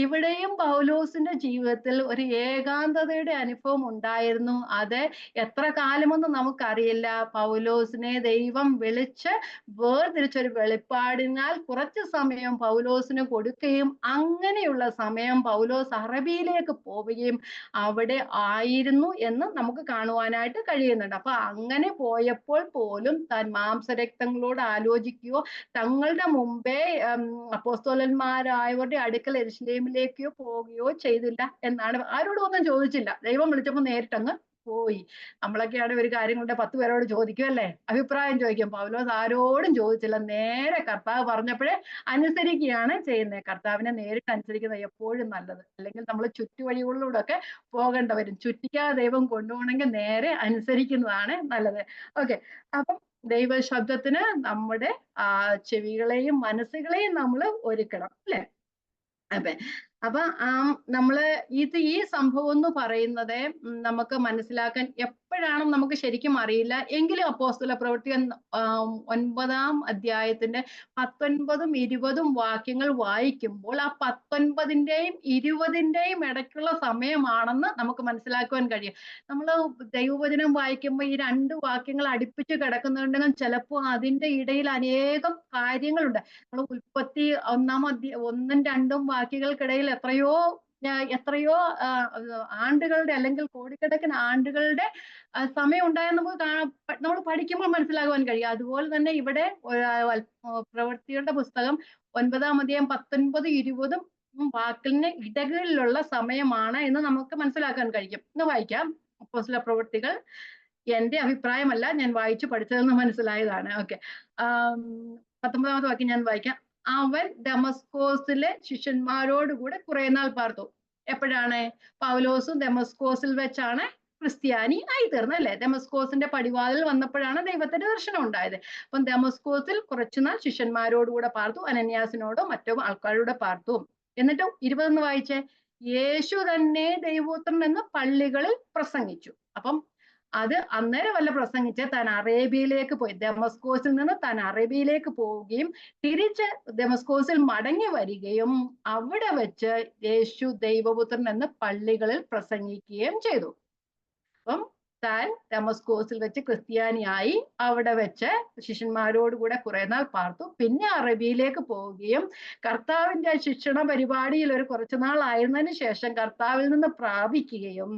ഇവിടെയും പൗലോസിന്റെ ജീവിതത്തിൽ ഒരു ഏകാന്തതയുടെ അനുഭവം ഉണ്ടായിരുന്നു. അത് എത്ര കാലമെന്ന് നമുക്കറിയില്ല. പൗലോസിനെ ദൈവം വിളിച്ച് വേർതിരിച്ചൊരു വെളിപ്പാടിനാൽ കുറച്ച് സമയം പൗലോസിന് കൊടുക്കുകയും അങ്ങനെയുള്ള സമയം പൗലോസ് അറബിയിലേക്ക് പോവുകയും അവിടെ ആയിരുന്നു എന്ന് നമുക്ക് കാണുവാനായിട്ട് കഴിയുന്നുണ്ട്. അപ്പൊ അങ്ങനെ പോയപ്പോൾ പോലും താൻ മാംസരക്തങ്ങളോട് ആലോചിക്കുകയോ തങ്ങളുടെ മുമ്പേ അപ്പോസ്തലന്മാരായവരുടെ അടുക്കൽ യെരൂശലേമിലേക്കോ പോവുകയോ ചെയ്തില്ല എന്നാണ്. ആരോടും ഒന്നും ചോദിച്ചില്ല. ദൈവം വിളിച്ചപ്പോൾ നേരിട്ടങ്ങ് പോയി. നമ്മളൊക്കെയാണ് ഒരു കാര്യം കൊണ്ട് 10 പേരോട് ചോദിക്കും, അല്ലേ? അഭിപ്രായം ചോദിക്കും. പൗലോസ് ആരോടും ചോദിച്ചില്ല. നേരെ കർത്താവ് പറഞ്ഞപ്പോഴേ അനുസരിക്കുകയാണ് ചെയ്യുന്നത്. കർത്താവിനെ നേരിട്ട് അനുസരിക്കുന്നത് എപ്പോഴും നല്ലത്. അല്ലെങ്കിൽ നമ്മൾ ചുറ്റുവഴികളിലൂടെ ഒക്കെ പോകേണ്ട വരും. ചുറ്റിക്കാതെ ദൈവം കൊണ്ടുപോകണമെങ്കിൽ നേരെ അനുസരിക്കുന്നതാണ് നല്ലത്. ഓക്കെ, അപ്പം ദൈവശബ്ദത്തിന് നമ്മുടെ ചെവികളെയും മനസ്സുകളെയും നമ്മൾ ഒരുക്കണം, അല്ലെ? അതെ. അപ്പൊ നമ്മള് ഈ സംഭവം എന്ന് പറയുന്നത് നമുക്ക് മനസ്സിലാക്കാൻ എപ്പോഴാണ് നമുക്ക് ശരിക്കും അറിയില്ല. എങ്കിലും അപ്പോസ്തല പ്രവൃത്തി 9-ാം അധ്യായത്തിന്റെ 19ഉം 20ഉം വാക്യങ്ങൾ വായിക്കുമ്പോൾ ആ 19ന്റെയും 20ന്റെയും ഇടയ്ക്കുള്ള സമയമാണെന്ന് നമുക്ക് മനസ്സിലാക്കുവാൻ കഴിയും. നമ്മൾ ദൈവവചനം വായിക്കുമ്പോൾ ഈ 2 വാക്യങ്ങൾ അടുപ്പിച്ച് കിടക്കുന്നുണ്ടെങ്കിൽ ചിലപ്പോൾ അതിന്റെ ഇടയിൽ അനേകം കാര്യങ്ങളുണ്ട്. നമ്മൾ ഉൽപ്പത്തി 1-ഉം 2ഉം വാക്യങ്ങൾക്കിടയിൽ എത്രയോ ആണ്ടുകളുടെ അല്ലെങ്കിൽ കോടിക്കണക്കിന് ആണ്ടുകളുടെ സമയം ഉണ്ടായെന്ന് നമുക്ക് നമ്മൾ പഠിക്കുമ്പോൾ മനസ്സിലാകുവാൻ കഴിയും. അതുപോലെ തന്നെ ഇവിടെ പ്രവൃത്തിയുടെ പുസ്തകം 9-ാം അധ്യായം 19, 20ഉം വാക്കിന് ഇടകളിലുള്ള സമയമാണ് എന്ന് നമുക്ക് മനസ്സിലാക്കാൻ കഴിയും. ഇന്ന് വായിക്കാം. അപ്പോസ്തല പ്രവൃത്തികൾ. എന്റെ അഭിപ്രായമല്ല, ഞാൻ വായിച്ചു പഠിച്ചതെന്ന് മനസ്സിലായതാണ്. ഓക്കെ, 19ാമത്തെ വാക്യം ഞാൻ വായിക്കാം. അവൻ ദമസ്കോസിലെ ശിഷ്യന്മാരോടുകൂടെ കുറെ നാൾ പാർത്തു. എപ്പോഴാണ്? പൗലോസും ദമസ്കോസിൽ വെച്ചാണ് ക്രിസ്ത്യാനി ആയി തീർന്നത്, അല്ലെ? ദമസ്കോസിന്റെ പടിവാതിൽ വന്നപ്പോഴാണ് ദൈവത്തിന്റെ ദർശനം ഉണ്ടായത്. അപ്പം ദമസ്കോസിൽ കുറച്ചുനാൾ ശിഷ്യന്മാരോടുകൂടെ പാർത്തു, അനന്യാസിനോടോ മറ്റോ ആൾക്കാരോട് പാർത്തു. എന്നിട്ട് 20 വായിച്ചേ. യേശു തന്നെ ദൈവപുത്രൻ എന്ന് പള്ളികളിൽ പ്രസംഗിച്ചു. അപ്പം അത് അന്നേരമല്ല പ്രസംഗിച്ച്, താൻ അറേബ്യയിലേക്ക് പോയി. ദമസ്കോസിൽ നിന്ന് താൻ അറേബ്യയിലേക്ക് പോവുകയും തിരിച്ച് ദമസ്കോസിൽ മടങ്ങി വരികയും അവിടെ വെച്ച് യേശു ദൈവപുത്രൻ എന്ന് പള്ളികളിൽ പ്രസംഗിക്കുകയും ചെയ്തു. അപ്പം താൻ ദമസ്കോസിൽ വെച്ച് ക്രിസ്ത്യാനിയായി, അവിടെ വെച്ച് ശിഷ്യന്മാരോടുകൂടെ കുറെ നാൾ പാർത്തു. പിന്നെ അറബിയിലേക്ക് പോവുകയും കർത്താവിന്റെ ശിക്ഷണ പരിപാടിയിൽ ഒരു കുറച്ചു നാൾ ആയിരുന്നതിന് ശേഷം കർത്താവിൽ നിന്ന് പ്രാപിക്കുകയും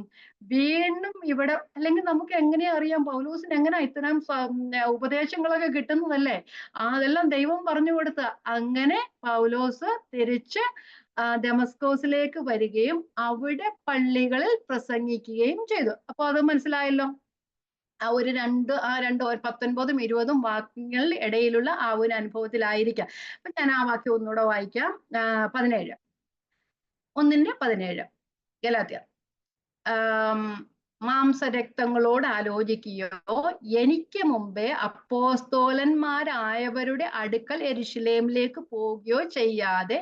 വീണ്ടും ഇവിടെ, അല്ലെങ്കിൽ നമുക്ക് എങ്ങനെയാ അറിയാം പൗലോസിന് എങ്ങനെ ഇത്തരം ഉപദേശങ്ങളൊക്കെ കിട്ടുന്നതല്ലേ? അതെല്ലാം ദൈവം പറഞ്ഞു കൊടുത്ത. അങ്ങനെ പൗലോസ് തിരിച്ച് ദമസ്കോസിലേക്ക് വരികയും അവിടെ പള്ളികളിൽ പ്രസംഗിക്കുകയും ചെയ്തു. അപ്പൊ അത് മനസ്സിലായല്ലോ. ആ ഒരു 19ഉം 20ഉം വാക്യങ്ങളിൽ ഇടയിലുള്ള ആ ഒരു അനുഭവത്തിലായിരിക്കാം. അപ്പൊ ഞാൻ ആ വാക്യം ഒന്നുകൂടെ വായിക്കാം. 17, 1:17 ഗലാത്യർ. മാംസരക്തങ്ങളോട് ആലോചിക്കുകയോ എനിക്ക് മുമ്പേ അപ്പോസ്തോലന്മാരായവരുടെ അടുക്കൽ യെരൂശലേമിലേക്ക് പോവുകയോ ചെയ്യാതെ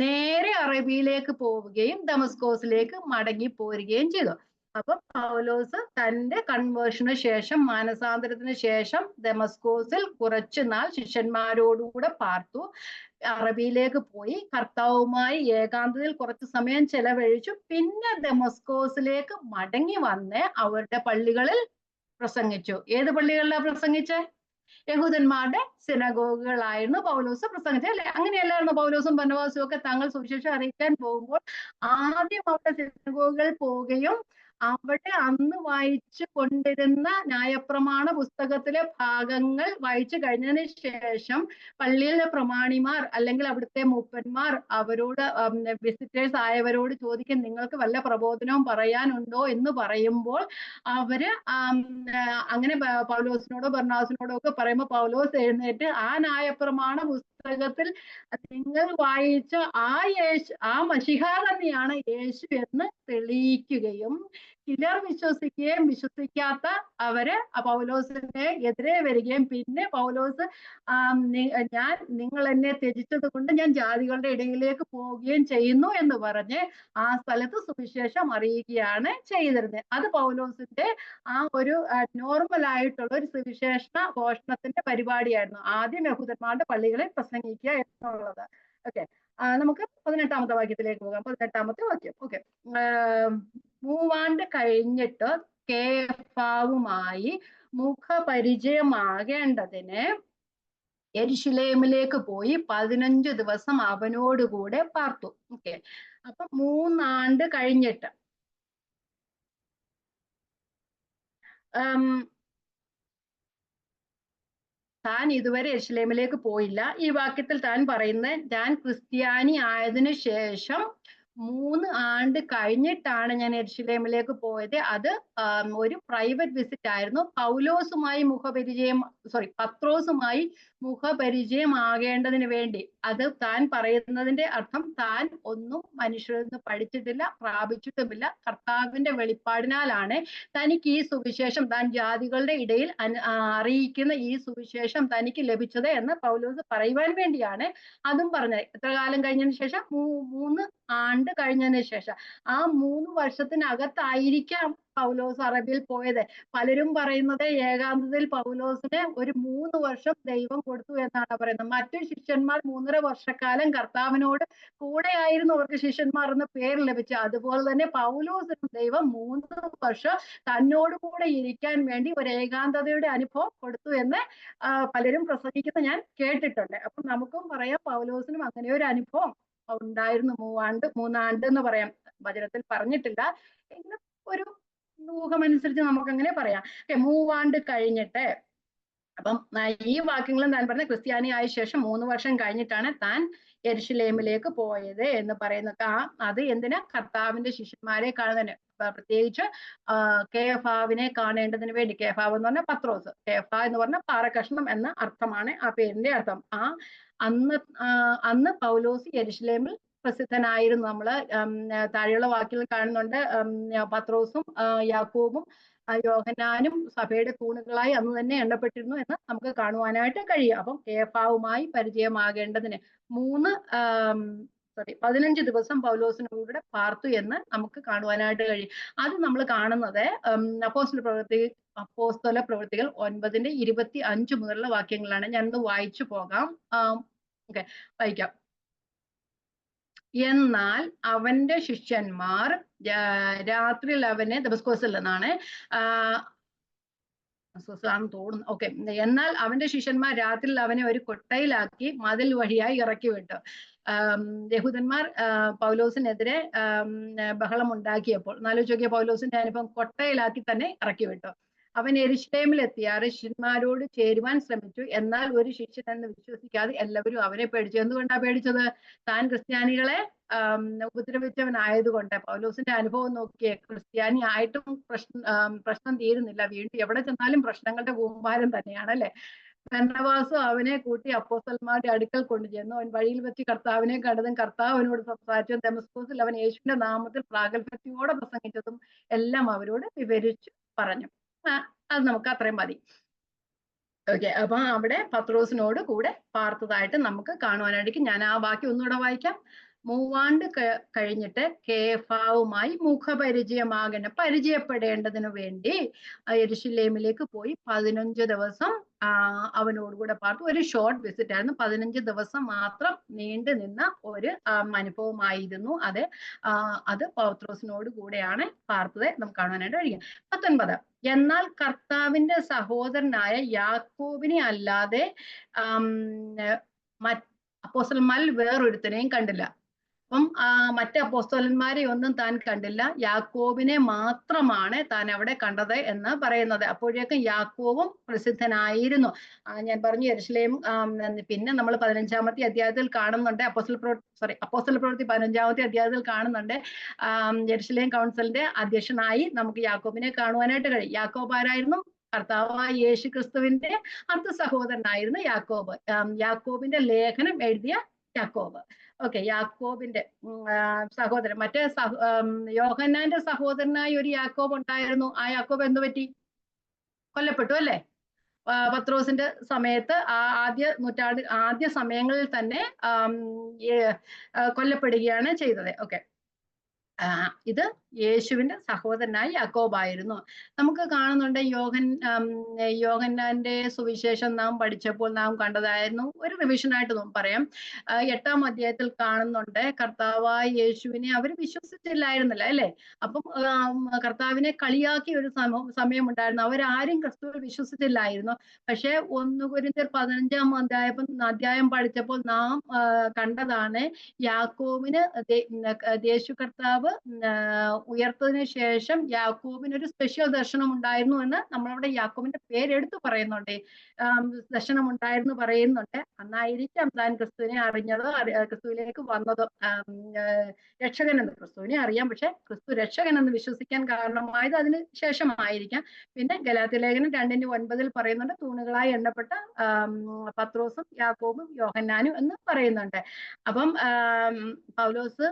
നേരെ അറബിയിലേക്ക് പോവുകയും ദമസ്കോസിലേക്ക് മടങ്ങി പോരുകയും ചെയ്തു. അപ്പൊ പൗലോസ് തന്റെ കൺവേർഷന് ശേഷം, മാനസാന്തരത്തിന് ശേഷം ദമസ്കോസിൽ കുറച്ചു നാൾ ശിഷ്യന്മാരോടുകൂടെ പാർത്തു, അറബിയിലേക്ക് പോയി, കർത്താവുമായി ഏകാന്തതയിൽ കുറച്ചു സമയം ചെലവഴിച്ചു. പിന്നെ ദമസ്കോസിലേക്ക് മടങ്ങി വന്ന് അവരുടെ പള്ളികളിൽ പ്രസംഗിച്ചു. ഏത് പള്ളികളിലാണ് പ്രസംഗിച്ചേ? യഹൂദന്മാരുടെ സിനഗോഗുകളായിരുന്നു പൗലോസ് പ്രസംഗിച്ചത്, അല്ലെ? അങ്ങനെയല്ലായിരുന്നു പൗലോസും ബർന്നബാസും ഒക്കെ തങ്ങൾ സുവിശേഷം അറിയിക്കാൻ പോകുമ്പോൾ ആദ്യം അവിടെ സിനഗോഗുകളിൽ പോവുകയും അവിടെ അന്ന് വായിച്ചു കൊണ്ടിരുന്ന ന്യായപ്രമാണ പുസ്തകത്തിലെ ഭാഗങ്ങൾ വായിച്ചു കഴിഞ്ഞതിന് ശേഷം പള്ളിയിലെ പ്രമാണിമാർ അല്ലെങ്കിൽ അവിടുത്തെ മൂപ്പന്മാർ അവരോട്, വിസിറ്റേഴ്സ് ആയവരോട് ചോദിക്കും, നിങ്ങൾക്ക് വല്ല പ്രബോധനവും പറയാനുണ്ടോ എന്ന് പറയുമ്പോൾ അവര് അങ്ങനെ പൗലോസിനോടോ ബർന്നബാസിനോടോ ഒക്കെ പറയുമ്പോൾ പൗലോസ് എഴുന്നേറ്റ് ആ ന്യായപ്രമാണ പുസ്തകത്തിൽ നിങ്ങൾ വായിച്ച ആ മശിഹ തന്നെയാണ് യേശു എന്ന് തെളിയിക്കുകയും ചിലർ വിശ്വസിക്കുകയും വിശ്വസിക്കാത്ത അവര് പൗലോസിന്റെ എതിരെ വരികയും പിന്നെ പൗലോസ് നിങ്ങൾ എന്നെ ത്യജിച്ചത് കൊണ്ട് ഞാൻ ജാതികളുടെ ഇടയിലേക്ക് പോവുകയും ചെയ്യുന്നു എന്ന് പറഞ്ഞ് ആ സ്ഥലത്ത് സുവിശേഷം അറിയിക്കുകയാണ് ചെയ്തിരുന്നത്. അത് പൗലോസിന്റെ ആ ഒരു നോർമൽ ആയിട്ടുള്ള ഒരു സുവിശേഷ ഘോഷണത്തിന്റെ പരിപാടിയായിരുന്നു. ആദ്യം യഹൂദന്മാരുടെ പള്ളികളിൽ പ്രസംഗിക്കുക എന്നുള്ളത്. ഓക്കെ, നമുക്ക് 18ാമത്തെ വാക്യത്തിലേക്ക് പോകാം. 18ാമത്തെ വാക്യം. ഓക്കെ, 3 ആണ്ട് കഴിഞ്ഞിട്ട് കേഫാവുമായി മുഖപരിചയമാകേണ്ടതിന് യെരൂശലേമിലേക്ക് പോയി 15 ദിവസം അവനോടുകൂടെ പാർത്തു. ഓക്കെ, അപ്പൊ 3 ആണ്ട് കഴിഞ്ഞിട്ട് താൻ ഇതുവരെ യെരൂശലേമിലേക്ക് പോയില്ല. ഈ വാക്യത്തിൽ താൻ പറയുന്നത് ഞാൻ ക്രിസ്ത്യാനി ആയതിനു ശേഷം 3 ആണ്ട് കഴിഞ്ഞിട്ടാണ് ഞാൻ യെരൂശലേമിലേക്ക് പോയത്. അത് ഒരു പ്രൈവറ്റ് വിസിറ്റ് ആയിരുന്നു. പത്രോസുമായി മുഖപരിചയം ആകേണ്ടതിന് വേണ്ടി. അത് താൻ പറയുന്നതിന്റെ അർത്ഥം താൻ ഒന്നും മനുഷ്യരിൽ നിന്ന് പഠിച്ചിട്ടില്ല, പ്രാപിച്ചിട്ടുമില്ല. കർത്താവിന്റെ വെളിപ്പാടിനാലാണ് തനിക്ക് ഈ സുവിശേഷം, താൻ ജാതികളുടെ ഇടയിൽ അറിയിക്കുന്ന ഈ സുവിശേഷം തനിക്ക് ലഭിച്ചത് എന്ന് പൗലോസ് പറയുവാൻ വേണ്ടിയാണ് അതും പറഞ്ഞത്. എത്ര കാലം കഴിഞ്ഞതിന് ശേഷം? ആണ്ട് കഴിഞ്ഞതിന് ശേഷം ആ 3 വർഷത്തിനകത്തായിരിക്കാം പൗലോസ് അറബിയിൽ പോയത്. പലരും പറയുന്നത് ഏകാന്തതയിൽ പൗലോസിന് ഒരു 3 വർഷം ദൈവം കൊടുത്തു എന്നാണ് പറയുന്നത്. മറ്റു ശിഷ്യന്മാർ 3.5 വർഷക്കാലം കർത്താവിനോട് കൂടെയായിരുന്നു അവർക്ക് ശിഷ്യന്മാർ എന്ന പേര് ലഭിച്ചത്. അതുപോലെ തന്നെ പൗലോസിന് ദൈവം 3 വർഷം തന്നോട് കൂടെ ഇരിക്കാൻ വേണ്ടി ഒരു ഏകാന്തതയുടെ അനുഭവം കൊടുത്തു എന്ന് പലരും പ്രസംഗിക്കുന്ന ഞാൻ കേട്ടിട്ടുണ്ട്. അപ്പൊ നമുക്കും പറയാം പൗലോസിനും അങ്ങനെ ഒരു അനുഭവം ഉണ്ടായിരുന്നു. മൂന്നാണ്ട് എന്ന് പറയാം, വചനത്തിൽ പറഞ്ഞിട്ടില്ല, എങ്കിലും ഒരു ഊഹമനുസരിച്ച് നമുക്ക് അങ്ങനെ പറയാം. 3 കഴിഞ്ഞിട്ട്, അപ്പം ഈ വാക്യങ്ങളും താൻ പറഞ്ഞ ക്രിസ്ത്യാനി ആയ ശേഷം 3 വർഷം കഴിഞ്ഞിട്ടാണ് താൻ യെരുശലേമിലേക്ക് പോയത് എന്ന് പറയുന്നത്. അത് എന്തിനാ? കർത്താവിന്റെ ശിഷ്യന്മാരെ കാണുന്നതിന്, പ്രത്യേകിച്ച് കേഫാവിനെ കാണേണ്ടതിന് വേണ്ടി. കേഫാവ് എന്ന് പറഞ്ഞാൽ പത്രോസ്, കേഫ എന്ന് പറഞ്ഞ പാറക്കഷ്ണം എന്ന അർത്ഥമാണ് ആ പേരിന്റെ അർത്ഥം. അന്ന് പൗലോസ് യെരുശലേമിൽ പ്രസിദ്ധനായിരുന്നു. നമ്മള് താഴെയുള്ള വാക്യങ്ങൾ കാണുന്നുണ്ട്. പത്രോസും യാക്കോബും യോഹന്നാനും സഭയുടെ തൂണുകളായി അന്ന് തന്നെ എണ്ണപ്പെട്ടിരുന്നു എന്ന് നമുക്ക് കാണുവാനായിട്ട് കഴിയും. അപ്പം കേഫാവുമായി പരിചയമാകേണ്ടതിന് 15 ദിവസം പൗലോസിനോട് പാർത്തു എന്ന് നമുക്ക് കാണുവാനായിട്ട് കഴിയും. അത് നമ്മൾ കാണുന്നത് അപ്പോസ്തല പ്രവൃത്തികൾ 9:25 മുതലുള്ള വാക്യങ്ങളാണ്. ഞാനൊന്ന് വായിച്ചു പോകാം. വായിക്കാം. എന്നാൽ അവന്റെ ശിഷ്യന്മാർ രാത്രിയിൽ അവനെ, ദമസ്കോസിൽ നിന്നാണ് തോന്നുന്നു. ഓക്കെ. എന്നാൽ അവന്റെ ശിഷ്യന്മാർ രാത്രിയിൽ അവനെ ഒരു കൊട്ടയിലാക്കി മതിൽ വഴിയായി ഇറക്കി വിട്ടു. യഹൂദന്മാർ പൗലോസിനെതിരെ ബഹളം ഉണ്ടാക്കിയപ്പോൾ, ആലോചിച്ച് പൗലോസിന്റെ അനുഭവം, കൊട്ടയിലാക്കി തന്നെ ഇറക്കി വിട്ടു. അവൻ യെരുശലേമിലെത്തി ശിഷ്യന്മാരോട് ചേരുവാൻ ശ്രമിച്ചു. എന്നാൽ ഒരു ശിഷ്യൻ എന്ന് വിശ്വസിക്കാതെ എല്ലാവരും അവനെ പേടിച്ചു. എന്തുകൊണ്ടാ പേടിച്ചത്? താൻ ക്രിസ്ത്യാനികളെ ഉപദ്രവിച്ചവനായതുകൊണ്ട്. പൗലോസിന്റെ അനുഭവം നോക്കിയേ, ക്രിസ്ത്യാനി ആയിട്ടും പ്രശ്നം തീരുന്നില്ല. വീണ്ടും എവിടെ ചെന്നാലും പ്രശ്നങ്ങളുടെ കൂമ്പാരം തന്നെയാണ്, അല്ലെ? ബർന്നബാസും അവനെ കൂട്ടി അപ്പോസ്തലന്മാരുടെ അടുക്കൽ കൊണ്ടുചെന്നു. അവൻ വഴിയിൽ വെച്ച് കർത്താവിനെ കണ്ടതും കർത്താവ് അവനോട് സംസാരിച്ചതും ദമസ്കോസിൽ അവൻ യേശുവിന്റെ നാമത്തിൽ പ്രാഗൽഭ്യത്തോടെ പ്രസംഗിച്ചതും എല്ലാം അവരോട് വിവരിച്ചു പറഞ്ഞു. അത് നമുക്ക് അത്രയും മതി. ഓക്കെ. അപ്പൊ അവിടെ പത്രോസിനോട് കൂടെ പാർത്തതായിട്ട് നമുക്ക് കാണുവാനായിട്ട്. ഞാൻ ആ ബാക്കി ഒന്നുകൂടെ വായിക്കാം. 3 കഴിഞ്ഞിട്ട് കേഫാവുമായി പരിചയപ്പെടേണ്ടതിനു വേണ്ടി യെരുശലേമിലേക്ക് പോയി 15 ദിവസം അവനോടുകൂടെ പാർത്തു. ഒരു ഷോർട്ട് വിസിറ്റ് ആയിരുന്നു. 15 ദിവസം മാത്രം നീണ്ടു നിന്ന ഒരു അനുഭവമായിരുന്നു അത്. അത് പത്രോസിനോട് കൂടെയാണ് പാർത്തത് നമുക്ക് കാണാനായിട്ട് കഴിയും. 19. എന്നാൽ കർത്താവിന്റെ സഹോദരനായ യാക്കോബിനെ അല്ലാതെ അപ്പോസ്തലന്മാരിൽ വേറൊരുത്തനെയും കണ്ടില്ല. അപ്പം മറ്റ് അപ്പോസ്തലന്മാരെ ഒന്നും താൻ കണ്ടില്ല, യാക്കോബിനെ മാത്രമാണ് താൻ അവിടെ കണ്ടത് എന്ന് പറയുന്നത്. അപ്പോഴേക്കും യാക്കോബും പ്രസിദ്ധനായിരുന്നു. ഞാൻ പറഞ്ഞു യെരുശലേം. പിന്നെ നമ്മൾ 15-ാമത്തെ അധ്യായത്തിൽ കാണുന്നുണ്ട്, അപ്പോസ്തല പ്രവൃത്തി 15-ാമത്തെ അധ്യായത്തിൽ കാണുന്നുണ്ട്, യെരുശലേം കൗൺസിലിന്റെ അധ്യക്ഷനായി നമുക്ക് യാക്കോബിനെ കാണുവാനായിട്ട് കഴിയും. യാക്കോബ് ആരായിരുന്നു? കർത്താവായ യേശു ക്രിസ്തുവിന്റെ അർത്ഥ സഹോദരനായിരുന്നു യാക്കോബ്. യാക്കോബിന്റെ ലേഖനം എഴുതിയ യാക്കോബ്. ഓക്കെ. യാക്കോബിന്റെ സഹോദരൻ, മറ്റേ യോഹന്നാന്റെ സഹോദരനായി ഒരു യാക്കോബ് ഉണ്ടായിരുന്നു. ആ യാക്കോബ് എന്ത് പറ്റി? കൊല്ലപ്പെട്ടു, അല്ലേ? പത്രോസിന്റെ സമയത്ത് ആദ്യ സമയങ്ങളിൽ തന്നെ കൊല്ലപ്പെടുകയാണ് ചെയ്തത്. ഓക്കെ. ഇത് യേശുവിന്റെ സഹോദരനായി യാക്കോബായിരുന്നു. നമുക്ക് കാണുന്നുണ്ട് യോഹന്നാന്റെ സുവിശേഷം നാം പഠിച്ചപ്പോൾ നാം കണ്ടതായിരുന്നു. ഒരു റിവിഷനായിട്ട് പറയാം. 8-ാം അധ്യായത്തിൽ കാണുന്നുണ്ട്, കർത്താവായ യേശുവിനെ അവർ വിശ്വസിച്ചില്ലായിരുന്നില്ല, അല്ലെ? അപ്പം കർത്താവിനെ കളിയാക്കിയ ഒരു സമയമുണ്ടായിരുന്നു. അവരാരും ക്രിസ്തുവിൽ വിശ്വസിച്ചില്ലായിരുന്നു. പക്ഷെ 1 കൊരിന്ത്യർ 15-ാം അധ്യായം പഠിച്ചപ്പോൾ നാം കണ്ടതാണ്, യാക്കോബിന് യേശു കർത്താവ് ഉയർത്തതിനു ശേഷം യാക്കോബിന് ഒരു സ്പെഷ്യൽ ദർശനം ഉണ്ടായിരുന്നു എന്ന് നമ്മളവിടെ യാക്കോബിന്റെ പേരെടുത്ത് പറയുന്നുണ്ട്. ദർശനം ഉണ്ടായിരുന്നു പറയുന്നുണ്ട്. അന്നായിരിക്കാം താൻ ക്രിസ്തുവിനെ അറിഞ്ഞതോ ക്രിസ്തുവിലേക്ക് വന്നതോ. രക്ഷകനെന്ന് ക്രിസ്തുവിനെ അറിയാം, പക്ഷെ ക്രിസ്തു രക്ഷകനെന്ന് വിശ്വസിക്കാൻ കാരണമായത് അതിന് ശേഷമായിരിക്കാം. പിന്നെ ഗലാത്യ ലേഖനം 2:9 പറയുന്നുണ്ട്, തൂണുകളായി എണ്ണപ്പെട്ട പത്രോസും യാക്കോബും യോഹന്നാനും എന്ന് പറയുന്നുണ്ട്. അപ്പം പൗലോസ്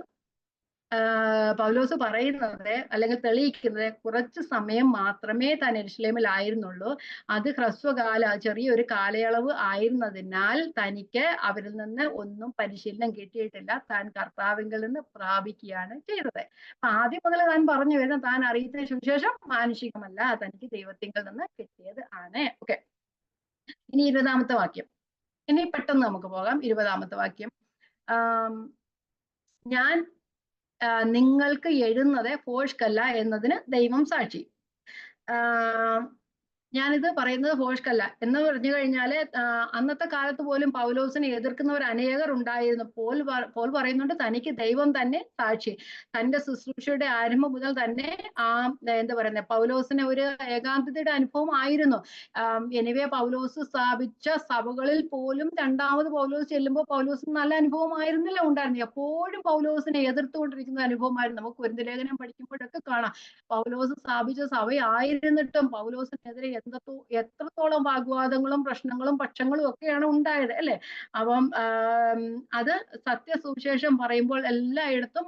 പൗലോസ് പറയുന്നത് അല്ലെങ്കിൽ തെളിയിക്കുന്നത് കുറച്ച് സമയം മാത്രമേ താൻ യെരൂശലേമിലായിരുന്നുള്ളൂ. അത് ഹ്രസ്വകാല ചെറിയൊരു കാലയളവ് ആയിരുന്നതിനാൽ തനിക്ക് അവരിൽ നിന്ന് ഒന്നും പരിശീലനം കിട്ടിയിട്ടില്ല. താൻ കർത്താവിങ്കിൽ നിന്ന് പ്രാപിക്കുകയാണ് ചെയ്തത്. അപ്പൊ ആദ്യം മുതൽ താൻ പറഞ്ഞു വരുന്ന താൻ അറിയിച്ച സുവിശേഷം മാനുഷികമല്ല, തനിക്ക് ദൈവത്തിങ്കിൽ നിന്ന് കിട്ടിയത് ആണ്. ഓക്കെ, ഇനി 20-ാമത്തെ വാക്യം. ഇനി പെട്ടെന്ന് നമുക്ക് പോകാം. 20-ാമത്തെ വാക്യം. ഞാൻ നിങ്ങൾക്ക് എഴുതുന്നത് ഫോഷ്കല്ല എന്നതിന് ദൈവം സാക്ഷി. ഞാനിത് പറയുന്നത് ഫോഷ്കല്ല എന്ന് പറഞ്ഞു കഴിഞ്ഞാല് അന്നത്തെ കാലത്ത് പോലും പൗലോസിനെ എതിർക്കുന്നവർ അനേകർ ഉണ്ടായിരുന്നു. പോൾ പറയുന്നുണ്ട് തനിക്ക് ദൈവം തന്നെ സാക്ഷി. തന്റെ ശുശ്രൂഷയുടെ ആരംഭം മുതൽ തന്നെ എന്താ പറയുന്നത്, പൗലോസിന് ഒരു ഏകാന്തതയുടെ അനുഭവം ആയിരുന്നു. എനിവേ പൗലോസ് സ്ഥാപിച്ച സഭകളിൽ പോലും രണ്ടാമത് പൗലോസ് ചെല്ലുമ്പോൾ പൗലോസിന് നല്ല അനുഭവമായിരുന്നില്ല ഉണ്ടായിരുന്നു. എപ്പോഴും പൗലോസിനെ എതിർത്തുകൊണ്ടിരിക്കുന്ന അനുഭവമായിരുന്നു. നമുക്ക് കൊരിന്ത്യർ ലേഖനം പഠിക്കുമ്പോഴൊക്കെ കാണാം. പൗലോസ് സ്ഥാപിച്ച സഭയായിരുന്നിട്ടും പൗലോസിനെതിരെ എത്രത്തോളം വാഗ്വാദങ്ങളും പ്രശ്നങ്ങളും പക്ഷങ്ങളും ഒക്കെയാണ് ഉണ്ടായത്, അല്ലെ? അപ്പം അത് സത്യസുവിശേഷം പറയുമ്പോൾ എല്ലായിടത്തും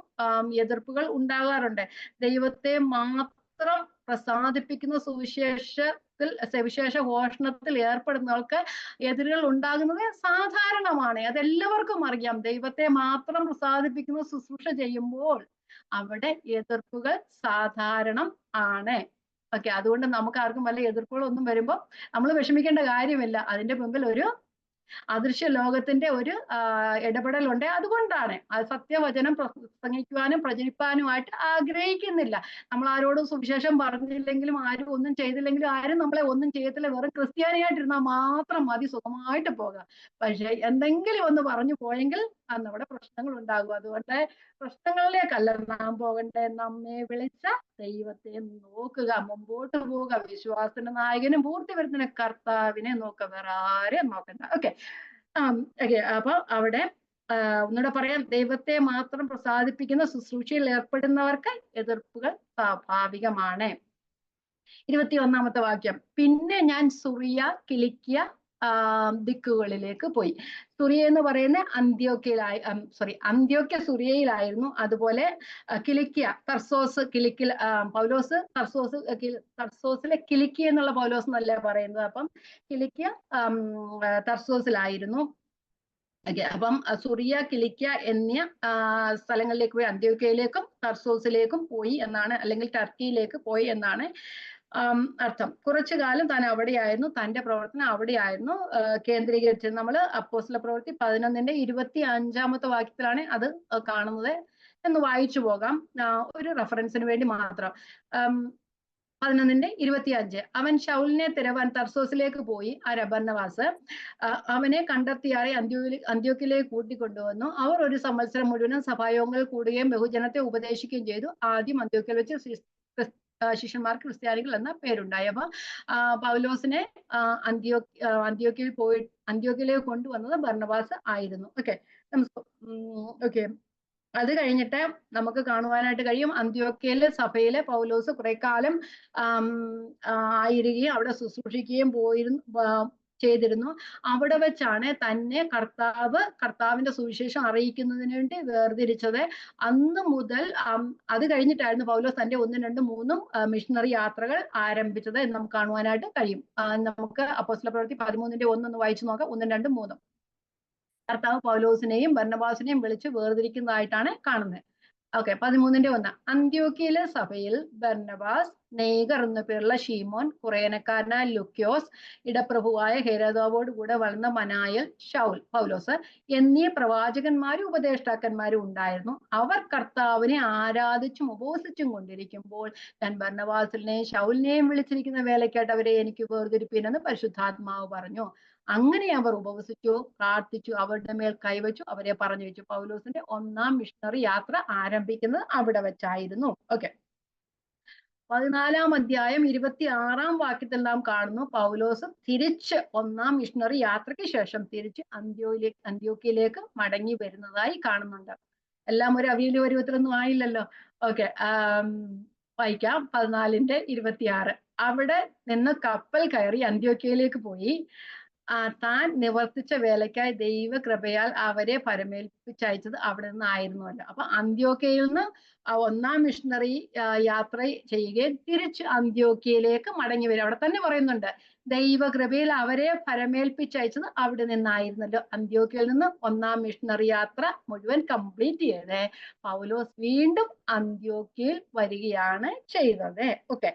എതിർപ്പുകൾ ഉണ്ടാകാറുണ്ട്. ദൈവത്തെ മാത്രം പ്രസാദിപ്പിക്കുന്ന സവിശേഷ ഘോഷണത്തിൽ ഏർപ്പെടുന്നവർക്ക് എതിരുകൾ ഉണ്ടാകുന്നത് സാധാരണമാണ്. അതെല്ലാവർക്കും അറിയാം. ദൈവത്തെ മാത്രം പ്രസാദിപ്പിക്കുന്ന ശുശ്രൂഷ ചെയ്യുമ്പോൾ അവിടെ എതിർപ്പുകൾ സാധാരണം ആണ്. ഓക്കെ, അതുകൊണ്ട് നമുക്ക് ആർക്കും വല്ല എതിർപ്പുകളൊന്നും വരുമ്പോൾ നമ്മൾ വിഷമിക്കേണ്ട കാര്യമില്ല. അതിന്റെ മുമ്പിൽ ഒരു അദൃശ്യ ലോകത്തിന്റെ ഒരു ഇടപെടലുണ്ട്. അതുകൊണ്ടാണ് അത് സത്യവചനം പ്രസംഗിക്കുവാനും പ്രചരിപ്പാനുമായിട്ട് ആഗ്രഹിക്കുന്നില്ല. നമ്മൾ ആരോടും സുവിശേഷം പറഞ്ഞില്ലെങ്കിലും ആരും ഒന്നും ചെയ്തില്ലെങ്കിലും ആരും നമ്മളെ ഒന്നും ചെയ്യത്തില്ല. വെറും ക്രിസ്ത്യാനിയായിട്ടിരുന്നാൽ മാത്രം മതി, സുഖമായിട്ട് പോകാം. പക്ഷെ എന്തെങ്കിലും ഒന്ന് പറഞ്ഞു പോയെങ്കിൽ അന്ന് അവിടെ പ്രശ്നങ്ങൾ ഉണ്ടാകും. അതുകൊണ്ട് പ്രശ്നങ്ങളിലേക്കല്ല നാം പോകണ്ടേ, നമ്മെ വിളിച്ച ദൈവത്തെ നോക്കുക, മുമ്പോട്ട് പോവുക, വിശ്വാസത്തിന്റെ നായകനും പൂർത്തി വരുന്ന കർത്താവിനെ നോക്കുക, വേറെ ആരെയും നോക്കണ്ട. ഓക്കെ, അപ്പൊ അവിടെ ഒന്നുകൂടെ പറയാം, ദൈവത്തെ മാത്രം പ്രസാദിപ്പിക്കുന്ന ശുശ്രൂഷയിൽ ഏർപ്പെടുന്നവർക്ക് എതിർപ്പുകൾ സ്വാഭാവികമാണ്. 21-ാമത്തെ വാക്യം. പിന്നെ ഞാൻ സുറിയ, കിലിക്കിയ ദിക്കുകളിലേക്ക് പോയി. സുറിയ എന്ന് പറയുന്ന അന്ത്യോക്യ സുറിയയിലായിരുന്നു. അതുപോലെ കിലിക്കിയ, തർസോസ്, കിലിക്കിൽ പൗലോസ് തർസോസിലെ കിലിക്കിയ എന്നുള്ള പൗലോസ് എന്നല്ലേ പറയുന്നത്. അപ്പം കിലിക്കിയ തർസോസിലായിരുന്നു. അപ്പം സുറിയ, കിലിക്കിയ എന്നീ സ്ഥലങ്ങളിലേക്ക് പോയി. അന്ത്യോക്യയിലേക്കും തർസോസിലേക്കും പോയി എന്നാണ്, അല്ലെങ്കിൽ ടർക്കിയിലേക്ക് പോയി എന്നാണ് അർത്ഥം. കുറച്ചു കാലം താൻ അവിടെയായിരുന്നു, തന്റെ പ്രവർത്തനം അവിടെയായിരുന്നു കേന്ദ്രീകരിച്ചത്. നമ്മൾ അപ്പോസ്തല പ്രവൃത്തി 11-ന്റെ വാക്യത്തിലാണ് അത് കാണുന്നത്. എന്ന് വായിച്ചു പോകാം, ഒരു റെഫറൻസിന് വേണ്ടി മാത്രം. 11-ന്റെ-25. അവൻ ശൗലിനെ തിരവാൻ തർസോസിലേക്ക് പോയി. ബർന്നബാസ് അവനെ കണ്ടെത്തിയാറെ അന്ത്യോക്യയിലേക്ക് കൂട്ടിക്കൊണ്ടുവന്നു. അവർ ഒരു സംവത്സരം മുഴുവനും സഭായോഗങ്ങളിൽ കൂടുകയും ബഹുജനത്തെ ഉപദേശിക്കുകയും ചെയ്തു. ആദ്യം അന്ത്യോക്യയിൽ വെച്ച് ശിഷ്യന്മാർക്ക് ക്രിസ്ത്യാനികൾ എന്ന പേരുണ്ടായി. അപ്പൊ പൗലോസിനെ അന്ത്യോക്യയിലേക്ക് കൊണ്ടുവന്നത് ബർന്നബാസ് ആയിരുന്നു. ഓക്കെ, അത് കഴിഞ്ഞിട്ട് നമുക്ക് കാണുവാനായിട്ട് കഴിയും, അന്ത്യോക്യയിലെ സഭയിലെ പൗലോസ് കുറെ കാലം ആയിരിക്കുകയും അവിടെ ശുശ്രൂഷിക്കുകയും ചെയ്തിരുന്നു. അവിടെ വെച്ചാണ് തന്നെ കർത്താവിന്റെ സുവിശേഷം അറിയിക്കുന്നതിന് വേണ്ടി വേർതിരിച്ചത്. അന്ന് മുതൽ അത് കഴിഞ്ഞിട്ടായിരുന്നു പൗലോസ് തന്റെ 1, 2, 3 മിഷണറി യാത്രകൾ ആരംഭിച്ചത് എന്ന് നമുക്ക് കാണുവാനായിട്ട് കഴിയും. നമുക്ക് അപ്പോസ്തല പ്രവൃത്തി 13-ന്റെ 1 വായിച്ചു നോക്കാം. 1, 2, 3. കർത്താവ് പൗലോസിനെയും ബർന്നബാസിനെയും വിളിച്ച് വേർതിരിക്കുന്നതായിട്ടാണ് കാണുന്നത്. ഓക്കെ, 13-ന്റെ 1. അന്ത്യോക്യയിലെ സഭയിൽ ബർന്നബാസ്, നെയ്ഗർ എന്നു പേരുള്ള ഷീമോൻ, കുറേനക്കാരനായ ലുക്യോസ്, ഇടപ്രഭുവായ ഹെരോദാവോട് കൂടെ വളർന്ന മനായൽ, ശൗൽ, പൗലോസ് എന്നീ പ്രവാചകന്മാരും ഉപദേഷ്ടാക്കന്മാരും ഉണ്ടായിരുന്നു. അവർ കർത്താവിനെ ആരാധിച്ചും ഉപവസിച്ചും കൊണ്ടിരിക്കുമ്പോൾ ഞാൻ ബർന്നബാസിനെയും ശൗലിനെയും വിളിച്ചിരിക്കുന്ന വേലയ്ക്കായിട്ട് അവരെ എനിക്ക് വേർതിരിപ്പീനെന്ന് പരിശുദ്ധാത്മാവ് പറഞ്ഞു. അങ്ങനെ അവർ ഉപവസിച്ചു, പ്രാർത്ഥിച്ചു, അവരുടെ മേൽ കൈവച്ചു, അവരെ പറഞ്ഞു വെച്ചു. പൗലോസിന്റെ 1-ാം മിഷണറി യാത്ര ആരംഭിക്കുന്നത് അവിടെ വെച്ചായിരുന്നു. ഓക്കെ, 14-ാം 26-ാം വാക്യത്തിൽ നാം കാണുന്നു, പൗലോസ് തിരിച്ച് 1-ാം മിഷണറി യാത്രയ്ക്ക് ശേഷം തിരിച്ച് അന്ത്യോക്യയിലേക്ക് മടങ്ങി വരുന്നതായി കാണുന്നുണ്ട്. എല്ലാം ഒരു അവിയൽ പരുവത്തിലൊന്നും ആയില്ലല്ലോ. ഓക്കെ, വായിക്കാം. 14-ന്റെ 26. അവിടെ നിന്ന് കപ്പൽ കയറി അന്ത്യോക്യയിലേക്ക് പോയി. താൻ നിവർത്തിച്ച വേലയ്ക്കായി ദൈവകൃപയാൽ അവരെ ഫലമേൽപ്പിച്ചയച്ചത് അവിടെ നിന്നായിരുന്നുവല്ലോ. അപ്പൊ അന്ത്യോക്യയിൽ നിന്ന് ഒന്നാം മിഷണറി യാത്ര ചെയ്യുകയും തിരിച്ച് അന്ത്യോക്യയിലേക്ക് മടങ്ങി വരും. അവിടെ തന്നെ പറയുന്നുണ്ട്, ദൈവകൃപയിൽ അവരെ ഫലമേൽപ്പിച്ചയച്ചത് അവിടെ നിന്നായിരുന്നല്ലോ. അന്ത്യോക്യയിൽ നിന്ന് ഒന്നാം മിഷണറി യാത്ര മുഴുവൻ കംപ്ലീറ്റ് ചെയ്ത് പൗലോസ് വീണ്ടും അന്ത്യോക്യയിൽ വരികയാണ് ചെയ്തത്. ഓക്കെ.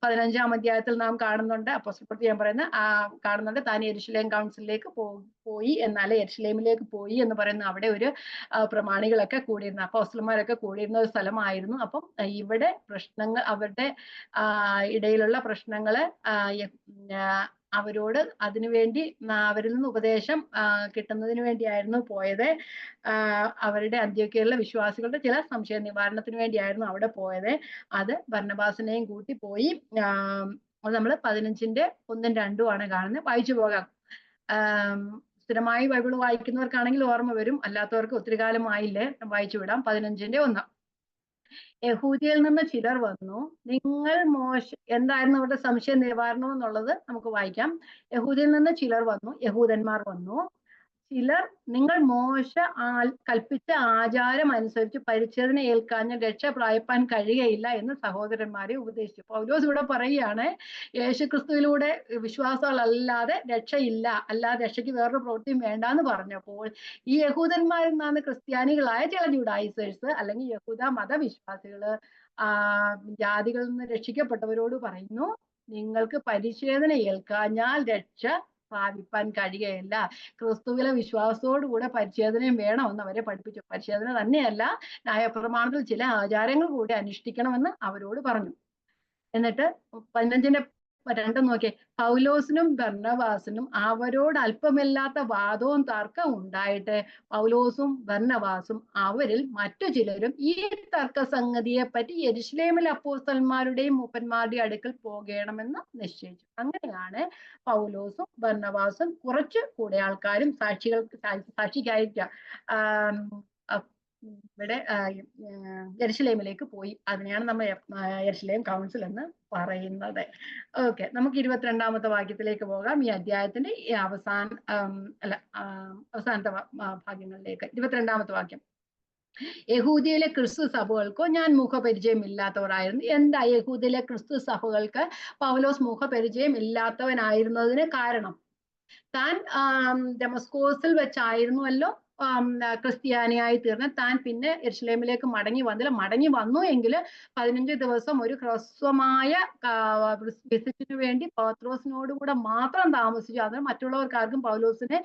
15-ാം അധ്യായത്തിൽ നാം കാണുന്നുണ്ട്, അപ്പോസ്തല പ്രവൃത്തി ഞാൻ പറയുന്ന കാണുന്നുണ്ട്, താൻ യെരുശലേം കൗൺസിലിലേക്ക് പോയി എന്നാല് യെരുശലേമിലേക്ക് പോയി എന്ന് പറയുന്ന അവിടെ ഒരു പ്രമാണികളൊക്കെ കൂടിയിരുന്ന, അപ്പോസ്തലന്മാരൊക്കെ കൂടിയിരുന്ന ഒരു സ്ഥലമായിരുന്നു. അപ്പം ഇവിടെ പ്രശ്നങ്ങൾ, അവരുടെ ഇടയിലുള്ള പ്രശ്നങ്ങള് അവരോട് അതിനുവേണ്ടി അവരിൽ നിന്ന് ഉപദേശം കിട്ടുന്നതിന് വേണ്ടിയായിരുന്നു പോയത്. അവരുടെ അന്ത്യോക്യയിലുള്ള വിശ്വാസികളുടെ ചില സംശയ നിവാരണത്തിന് വേണ്ടിയായിരുന്നു അവിടെ പോയത്. അത് ബർന്നബാസിനെയും കൂട്ടി പോയി. അത് നമ്മൾ 15-ന്റെ 1-ഉം 2-ഉം ആണ് കാണുന്നത്. വായിച്ചു പോകാം. സ്ഥിരമായി ബൈബിൾ വായിക്കുന്നവർക്കാണെങ്കിൽ ഓർമ്മ വരും, അല്ലാത്തവർക്ക് ഒത്തിരി കാലമായില്ലേ. വായിച്ചു വിടാം. 15-ന്റെ 1. യഹൂദിയിൽ നിന്ന് ചിലർ വന്നു, നിങ്ങൾ എന്തായിരുന്നു അവരുടെ സംശയ നിവാരണം എന്നുള്ളത് നമുക്ക് വായിക്കാം. യഹൂദിയിൽ നിന്ന് ചിലർ വന്നു, യഹൂദന്മാർ വന്നു. ചിലർ, നിങ്ങൾ മോശ കൽപ്പിച്ച ആചാരം അനുസരിച്ച് പരിച്ഛേദന ഏൽക്കാഞ്ഞ രക്ഷ പ്രാപിപ്പാൻ കഴിയുകയില്ല എന്ന് സഹോദരന്മാരെ ഉപദേശിച്ചു. പൗലോസ് ഇവിടെ പറയുകയാണ്, യേശുക്രിസ്തുവിലൂടെ വിശ്വാസങ്ങളല്ലാതെ രക്ഷയില്ല, അല്ലാതെ രക്ഷയ്ക്ക് വേറൊരു പ്രവൃത്തിയും വേണ്ടാന്ന് പറഞ്ഞപ്പോൾ ഈ യഹൂദന്മാരിൽ നിന്നാണ് ക്രിസ്ത്യാനികളായ ചില ജുഡായിസേഴ്സ് അല്ലെങ്കിൽ യഹൂദ മതവിശ്വാസികള് ജാതികളിൽ നിന്ന് രക്ഷിക്കപ്പെട്ടവരോട് പറയുന്നു, നിങ്ങൾക്ക് പരിച്ഛേദന ഏൽക്കാഞ്ഞാൽ രക്ഷ പ്രാപിപ്പാൻ കഴിയുകയില്ല. ക്രിസ്തുവിലെ വിശ്വാസത്തോടുകൂടെ പരിച്ഛേദനയും വേണമെന്ന് അവരെ പഠിപ്പിച്ചു. പരിച്ഛേദന തന്നെയല്ല, ന്യായപ്രമാണത്തിൽ ചില ആചാരങ്ങൾ കൂടി അനുഷ്ഠിക്കണമെന്ന് അവരോട് പറഞ്ഞു. എന്നിട്ട് 15-ന്റെ 2 നോക്കിയേ. പൗലോസിനും ബർന്നബാസിനും അവരോട് അല്പമില്ലാത്ത വാദവും തർക്കവും ഉണ്ടായിട്ട് പൗലോസും ബർന്നബാസും അവരിൽ മറ്റു ചിലരും ഈ തർക്കസംഗതിയെ പറ്റി യെരുശലേമിലെ അപ്പോസ്തലന്മാരുടെയും മൂപ്പന്മാരുടെയും അടുക്കൽ പോകണമെന്ന് നിശ്ചയിച്ചു. അങ്ങനെയാണ് പൗലോസും ബർന്നബാസും കുറച്ച് കൂടെ ആൾക്കാരും സാക്ഷിക്കായിരിക്കാം ഇവിടെ യെരുശലേമിലേക്ക് പോയി. അതിനെയാണ് നമ്മൾ യെരുശലേം കൗൺസിൽ എന്ന് പറയുന്നത്. ഓക്കെ, നമുക്ക് 22-ാമത്തെ വാക്യത്തിലേക്ക് പോകാം. ഈ അധ്യായത്തിന്റെ അവസാനത്തെ ഭാഗ്യങ്ങളിലേക്ക്. 22-ാമത്തെ വാക്യം. യഹൂദിയിലെ ക്രിസ്തു സഭകൾക്കോ ഞാൻ മുഖപരിചയം ഇല്ലാത്തവരായിരുന്നു. എന്താ യഹൂദിയിലെ ക്രിസ്തു സഭകൾക്ക് പൗലോസ് മുഖപരിചയം ഇല്ലാത്തവനായിരുന്നതിന് കാരണം? താൻ ഡെമസ്കോസിൽ വെച്ചായിരുന്നുവല്ലോ ക്രിസ്ത്യാനിയായി തീർന്ന്. താൻ പിന്നെ യെരുശലേമിലേക്ക് മടങ്ങി വന്നില്ല. മടങ്ങി വന്നു എങ്കിൽ 15 ദിവസം ഒരു ഹ്രസ്വമായ വിസിറ്റിന് വേണ്ടി പത്രോസിനോടുകൂടെ മാത്രം താമസിച്ചു. അത് മറ്റുള്ളവർക്കാർക്കും പൗലോസിനെ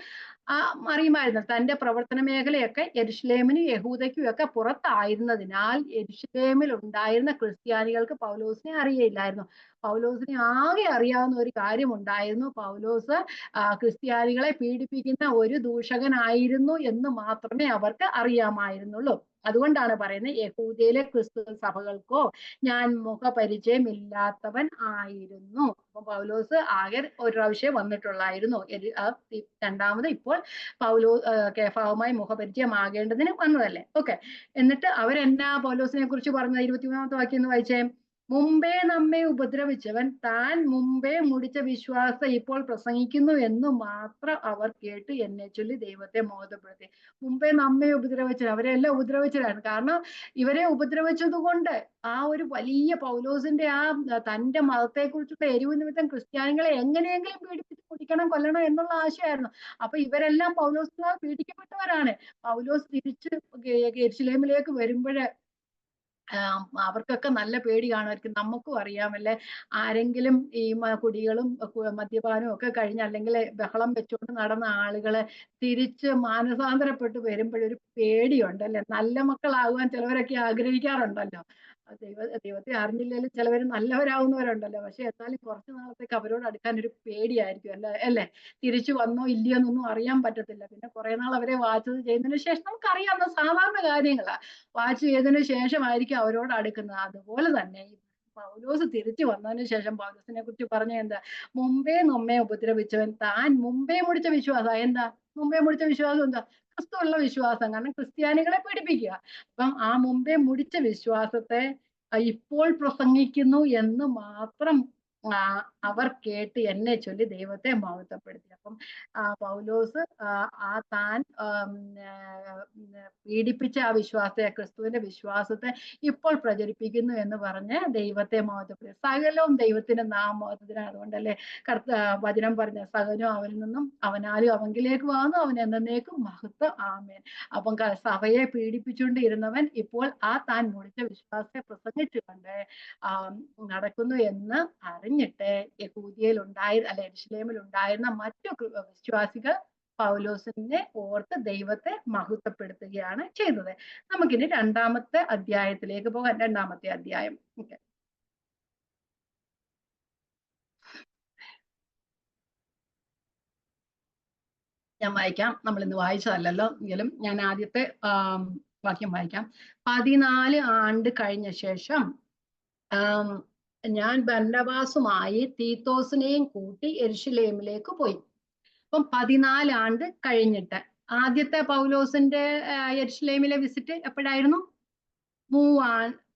അറിയുമായിരുന്നു. തന്റെ പ്രവർത്തന മേഖലയൊക്കെ യെരുശലേമിനും യഹൂദയ്ക്കും ഒക്കെ പുറത്തായിരുന്നതിനാൽ യെരുശലേമിൽ ഉണ്ടായിരുന്ന ക്രിസ്ത്യാനികൾക്ക് പൗലോസിനെ അറിയില്ലായിരുന്നു. പൗലോസിനെ ആകെ അറിയാവുന്ന ഒരു കാര്യമുണ്ടായിരുന്നു, പൗലോസ് ക്രിസ്ത്യാനികളെ പീഡിപ്പിക്കുന്ന ഒരു ദൂഷകനായിരുന്നു എന്ന് മാത്രമേ അവർക്ക് അറിയാമായിരുന്നുള്ളൂ. അതുകൊണ്ടാണ് പറയുന്നത്, യഹൂദയിലെ ക്രിസ്തു സഭകൾക്കോ ഞാൻ മുഖപരിചയം ഇല്ലാത്തവൻ ആയിരുന്നു. അപ്പൊ പൗലോസ് ആകെ ഒരു പ്രാവശ്യം വന്നിട്ടുള്ളായിരുന്നു. രണ്ടാമത് ഇപ്പോൾ കേഫാവുമായി മുഖപരിചയമാകേണ്ടതിന് വന്നതല്ലേ. ഓക്കെ, എന്നിട്ട് അവരെന്നാ പൗലോസിനെ കുറിച്ച് പറഞ്ഞത്? 23-ാമത്തെ വാക്യം ഒന്ന് വായിച്ചേ. മുമ്പേ നമ്മെ ഉപദ്രവിച്ചവൻ താൻ മുമ്പേ മുടിച്ച വിശ്വാസം ഇപ്പോൾ പ്രസംഗിക്കുന്നു എന്ന് മാത്രം അവർ കേട്ട് എന്നെ ചൊല്ലി ദൈവത്തെ മോഹപ്പെടുത്തി. മുമ്പേ നമ്മെ ഉപദ്രവിച്ചത്, അവരെല്ലാം ഉപദ്രവിച്ചതാണ്. കാരണം ഇവരെ ഉപദ്രവിച്ചത് കൊണ്ട് ആ ഒരു വലിയ പൗലോസിന്റെ തന്റെ മതത്തെ കുറിച്ചുള്ള എരിവ് നിമിത്തം ക്രിസ്ത്യാനികളെ എങ്ങനെയെങ്കിലും പീഡിപ്പിച്ച് കുടിക്കണം, കൊല്ലണം എന്നുള്ള ആശയമായിരുന്നു. അപ്പൊ ഇവരെല്ലാം പൗലോസിനാൽ പീഡിക്കപ്പെട്ടവരാണ്. പൗലോസ് തിരിച്ച് യെരുശലേമിലേക്ക് വരുമ്പോഴേ അവർക്കൊക്കെ നല്ല പേടി കാണുമായിരിക്കും. നമുക്കും അറിയാമല്ലേ, ആരെങ്കിലും ഈ കുടികളും മദ്യപാനവും ഒക്കെ കഴിഞ്ഞ് അല്ലെങ്കിൽ ബഹളം വെച്ചുകൊണ്ട് നടന്ന ആളുകളെ തിരിച്ച് മാനസാന്തരപ്പെട്ട് വരുമ്പോഴൊരു പേടിയുണ്ട് അല്ലെ. നല്ല മക്കളാകുവാൻ ചിലവരൊക്കെ ആഗ്രഹിക്കാറുണ്ടല്ലോ. ദൈവത്തെ അറിഞ്ഞില്ലെങ്കിലും ചിലവർ നല്ലവരാവുന്നവരുണ്ടല്ലോ. പക്ഷെ എന്നാലും കുറച്ചു നാളത്തേക്ക് അവരോട് അടുക്കാൻ ഒരു പേടിയായിരിക്കും അല്ലേ. തിരിച്ചു വന്നോ ഇല്ലയോ എന്നൊന്നും അറിയാൻ പറ്റത്തില്ല. പിന്നെ കുറെ നാൾ അവരെ വാച്ച് ചെയ്യുന്നതിന് ശേഷം നമുക്കറിയാവുന്ന സാധാരണ കാര്യങ്ങളാ. വാച്ച് ചെയ്തതിനു ശേഷമായിരിക്കും അവരോട് അടുക്കുന്നത്. അതുപോലെ തന്നെ പൗലോസ് തിരിച്ചു വന്നതിന് ശേഷം പൗലോസിനെ കുറിച്ച് പറഞ്ഞ എന്താ? മുമ്പേ നമ്മെ ഉപദ്രവിച്ചവൻ താൻ മുമ്പേ മുടിച്ച വിശ്വാസം. എന്താ മുമ്പേ മുടിച്ച വിശ്വാസം? എന്താ? ക്രിസ്തുവുള്ള വിശ്വാസം. കാരണം ക്രിസ്ത്യാനികളെ പഠിപ്പിക്കുക. അപ്പം ആ മുമ്പേ മുടിച്ച വിശ്വാസത്തെ ഇപ്പോൾ പ്രസംഗിക്കുന്നു എന്ന് മാത്രം അവർ കേട്ട് എന്നെ ചൊല്ലി ദൈവത്തെ മഹത്വപ്പെടുത്തി. അപ്പം പൗലോസ് താൻ പീഡിപ്പിച്ച ആ വിശ്വാസത്തെ, ക്രിസ്തുവിന്റെ വിശ്വാസത്തെ ഇപ്പോൾ പ്രചരിപ്പിക്കുന്നു എന്ന് പറഞ്ഞ് ദൈവത്തെ മഹത്വപ്പെടുത്തി. സകലവും ദൈവത്തിന്റെ നാമത്തിന്. അതുകൊണ്ടല്ലേ വചനം പറഞ്ഞ സകലവും അവനിൽ നിന്നും അവനാലും അവങ്കിലേക്ക് വന്നു, അവൻ എന്നേക്കും മഹത്വം. ആമേൻ. അപ്പം സഭയെ പീഡിപ്പിച്ചുകൊണ്ടിരുന്നവൻ ഇപ്പോൾ താൻ മുടിച്ച വിശ്വാസത്തെ പ്രസംഗിച്ചുകൊണ്ട് നടക്കുന്നു എന്ന് അറിഞ്ഞിട്ട് യെഹൂദിയയിൽ യെരൂശലേമിൽ ഉണ്ടായിരുന്ന മറ്റു വിശ്വാസികൾ പൗലോസിനെ ഓർത്ത് ദൈവത്തെ മഹത്വപ്പെടുത്തുകയാണ് ചെയ്തത്. നമുക്കിനി രണ്ടാമത്തെ അധ്യായത്തിലേക്ക് പോകാം. രണ്ടാമത്തെ അധ്യായം. ഞാൻ വായിക്കാം. നമ്മൾ ഇന്ന് വായിച്ചതല്ലല്ലോ, എങ്കിലും ഞാൻ ആദ്യത്തെ വാക്യം വായിക്കാം. 14 ആണ്ട് കഴിഞ്ഞ ശേഷം ഞാൻ ബർന്നബാസുമായി തീത്തോസിനെയും കൂട്ടി യെരൂശലേമിലേക്ക് പോയി. അപ്പം 14 ആണ്ട് കഴിഞ്ഞിട്ട്. ആദ്യത്തെ പൗലോസിന്റെ യെരൂശലേമിലെ വിസിറ്റ് എപ്പോഴായിരുന്നു?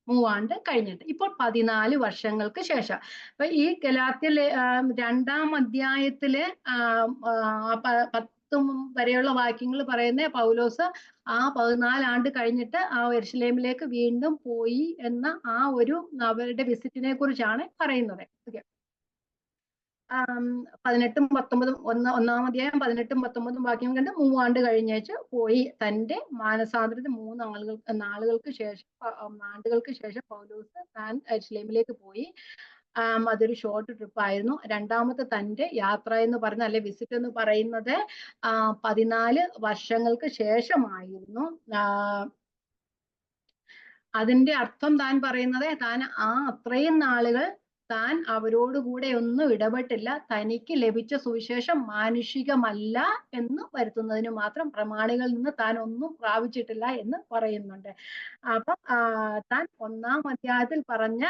മൂവാണ്ട് കഴിഞ്ഞിട്ട്. ഇപ്പോൾ 14 വർഷങ്ങൾക്ക് ശേഷം. അപ്പൊ ഈ ഗലാത്യയിലെ 2-ാം അധ്യായത്തില് 10 വരെയുള്ള വാക്യങ്ങൾ പറയുന്ന പൗലോസ് 14 ആണ്ട് കഴിഞ്ഞിട്ട് യെരൂശലേമിലേക്ക് വീണ്ടും പോയി എന്ന അവരുടെ വിസിറ്റിനെ കുറിച്ചാണ് പറയുന്നത്. 18-ഉം 19-ഉം ഒന്നാം അധ്യായം 18-ഉം 19-ഉം വാക്യം കണ്ട് 3 ആണ്ട് കഴിഞ്ഞേച്ച് പോയി. തന്റെ മാനസാന്തരത്തിന് 3 ആണ്ടുകൾക്ക് ശേഷം പൗലോസ് താൻ യെരൂശലേമിലേക്ക് പോയി. അതൊരു ഷോർട്ട് ട്രിപ്പ് ആയിരുന്നു. രണ്ടാമത്തെ തന്റെ യാത്ര എന്ന് പറഞ്ഞ അല്ലെ വിസിറ്റ് എന്ന് പറയുന്നത് 14 വർഷങ്ങൾക്ക് ശേഷമായിരുന്നു. അതിന്റെ അർത്ഥം താൻ പറയുന്നത്, താൻ അത്രയും നാളുകൾ താൻ അവരോടുകൂടെ ഒന്നും ഇടപെട്ടില്ല, തനിക്ക് ലഭിച്ച സുവിശേഷം മാനുഷികമല്ല എന്ന് വരുത്തുന്നതിന് മാത്രം പ്രമാണികളിൽ നിന്ന് താൻ ഒന്നും പ്രാപിച്ചിട്ടില്ല എന്ന് പറയുന്നുണ്ട്. അപ്പം താൻ 1-ാം അധ്യായത്തിൽ പറഞ്ഞ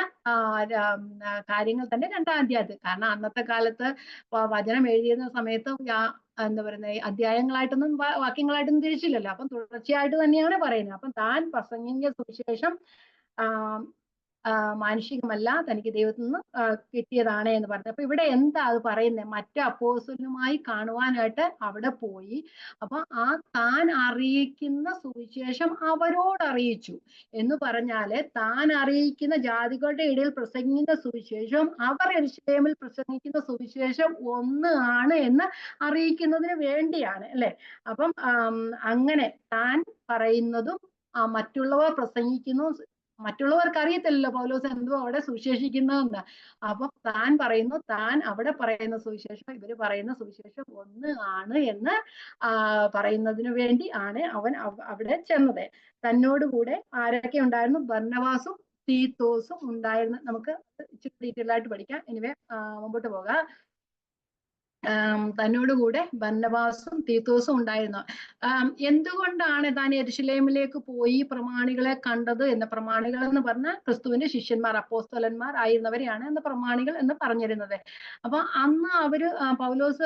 കാര്യങ്ങൾ തന്നെ 2-ാം അധ്യായത്തിൽ, കാരണം അന്നത്തെ കാലത്ത് വചനം എഴുതിയിരുന്ന സമയത്ത് എന്താ പറയുന്നത്, അധ്യായങ്ങളായിട്ടൊന്നും വാക്യങ്ങളായിട്ടൊന്നും തിരിച്ചില്ലല്ലോ. അപ്പം തുടർച്ചയായിട്ട് തന്നെയാണ് പറയുന്നത്. അപ്പം താൻ പ്രസംഗിച്ച സുവിശേഷം മാനുഷികമല്ല, തനിക്ക് ദൈവത്തിൽ നിന്ന് കിട്ടിയതാണ് എന്ന് പറഞ്ഞു. അപ്പൊ ഇവിടെ എന്താ അത് പറയുന്നത്? മറ്റു അപ്പോസ്തലനുമായി കാണുവാനായിട്ട് അവിടെ പോയി. അപ്പൊ താൻ അറിയിക്കുന്ന സുവിശേഷം അവരോട് അറിയിച്ചു എന്ന് പറഞ്ഞാല്, താൻ അറിയിക്കുന്ന ജാതികളുടെ ഇടയിൽ പ്രസംഗിക്കുന്ന സുവിശേഷം അവർ യെരൂശലേമിൽ പ്രസംഗിക്കുന്ന സുവിശേഷം ഒന്ന് ആണ് എന്ന് അറിയിക്കുന്നതിന് വേണ്ടിയാണ്, അല്ലെ? അപ്പം അങ്ങനെ താൻ പറയുന്നതും മറ്റുള്ളവർ പ്രസംഗിക്കുന്നു. മറ്റുള്ളവർക്ക് അറിയത്തില്ലല്ലോ പൗലോസ് എന്തോ അവിടെ സുവിശേഷിക്കുന്നതെന്ന്. അപ്പൊ താൻ പറയുന്നു, താൻ അവിടെ പറയുന്ന സുവിശേഷം ഇവര് പറയുന്ന സുവിശേഷം ഒന്ന് ആണ് എന്ന് പറയുന്നതിന് വേണ്ടി ആണ് അവൻ അവിടെ ചെന്നത്. തന്നോടുകൂടെ ആരൊക്കെ ഉണ്ടായിരുന്നു? ബർന്നബാസും തീത്തോസും ഉണ്ടായിരുന്നു. നമുക്ക് ഇച്ചിരി ഡീറ്റെയിൽ ആയിട്ട് പഠിക്കാം. എനിവേ മുമ്പോട്ട് പോകാം. തന്നോടുകൂടെ ബർന്നബാസും തീത്തോസും ഉണ്ടായിരുന്നു. എന്തുകൊണ്ടാണ് താൻ യെരൂശലേമിലേക്ക് പോയി പ്രമാണികളെ കണ്ടത് എന്ന്? പ്രമാണികൾ എന്ന് പറഞ്ഞാൽ ക്രിസ്തുവിന്റെ ശിഷ്യന്മാർ, അപ്പോസ്തലന്മാർ ആയിരുന്നവരെയാണ് എന്ന് പ്രമാണികൾ എന്ന് പറഞ്ഞിരുന്നത്. അപ്പൊ അന്ന് അവര് പൗലോസ്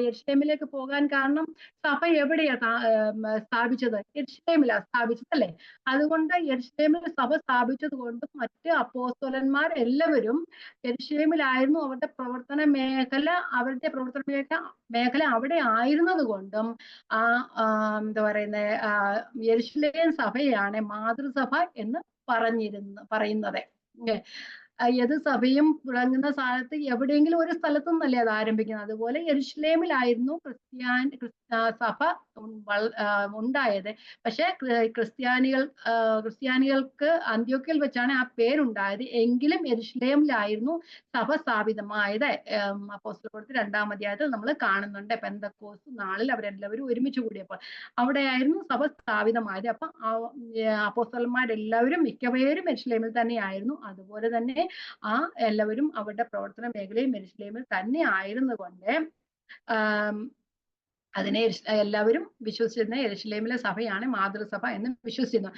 യെരൂശലേമിലേക്ക് പോകാൻ കാരണം, സഭ എവിടെയാ സ്ഥാപിച്ചത്? യെരൂശലേമിലാ സ്ഥാപിച്ചത്, അല്ലെ? അതുകൊണ്ട് യെരൂശലേമിൽ സഭ സ്ഥാപിച്ചത് കൊണ്ടും മറ്റ് അപ്പോസ്തലന്മാർ എല്ലാവരും യെരൂശലേമിലായിരുന്നു അവരുടെ പ്രവർത്തന മേഖല. അവിടെ ആയിരുന്നത് കൊണ്ടും എന്താ പറയുന്നത്, യെരൂശലേം സഭയാണ് മാതൃസഭ എന്ന് പറയുന്നത്. ഏത് സഭയും തുടങ്ങുന്ന സ്ഥലത്ത് എവിടെയെങ്കിലും ഒരു സ്ഥലത്തു നിന്നല്ലേ അത് ആരംഭിക്കുന്നത്. അതുപോലെ യെരൂശലേമിലായിരുന്നു സഭ ഉണ്ടായത്. പക്ഷെ ക്രിസ്ത്യാനികൾക്ക് അന്ത്യോക്യയിൽ വെച്ചാണ് ആ പേരുണ്ടായത്. എങ്കിലും യെരൂശലേമിലായിരുന്നു സഭ സ്ഥാപിതമായത്. അപ്പോസ്തലപ്രവൃത്തി 2-ാം അധ്യായത്തിൽ നമ്മൾ കാണുന്നുണ്ട്. പെന്തക്കോസ്ത് നാളിൽ അവരെല്ലാവരും ഒരുമിച്ച് കൂടിയപ്പോൾ അവിടെയായിരുന്നു സഭ സ്ഥാപിതമായത്. അപ്പൊ അപ്പോസ്തലന്മാരെല്ലാവരും മിക്കപേരും യെരൂശലേമിൽ തന്നെയായിരുന്നു. അതുപോലെ തന്നെ എല്ലാവരും അവരുടെ പ്രവർത്തന മേഖലയും യെരൂശലേമിൽ തന്നെ ആയിരുന്നുകൊണ്ട് അതിനെ എല്ലാവരും വിശ്വസിച്ചിരുന്ന യെരൂശലേമിലെ സഭയാണ് മാതൃസഭ എന്ന് വിശ്വസിച്ചിരുന്നു.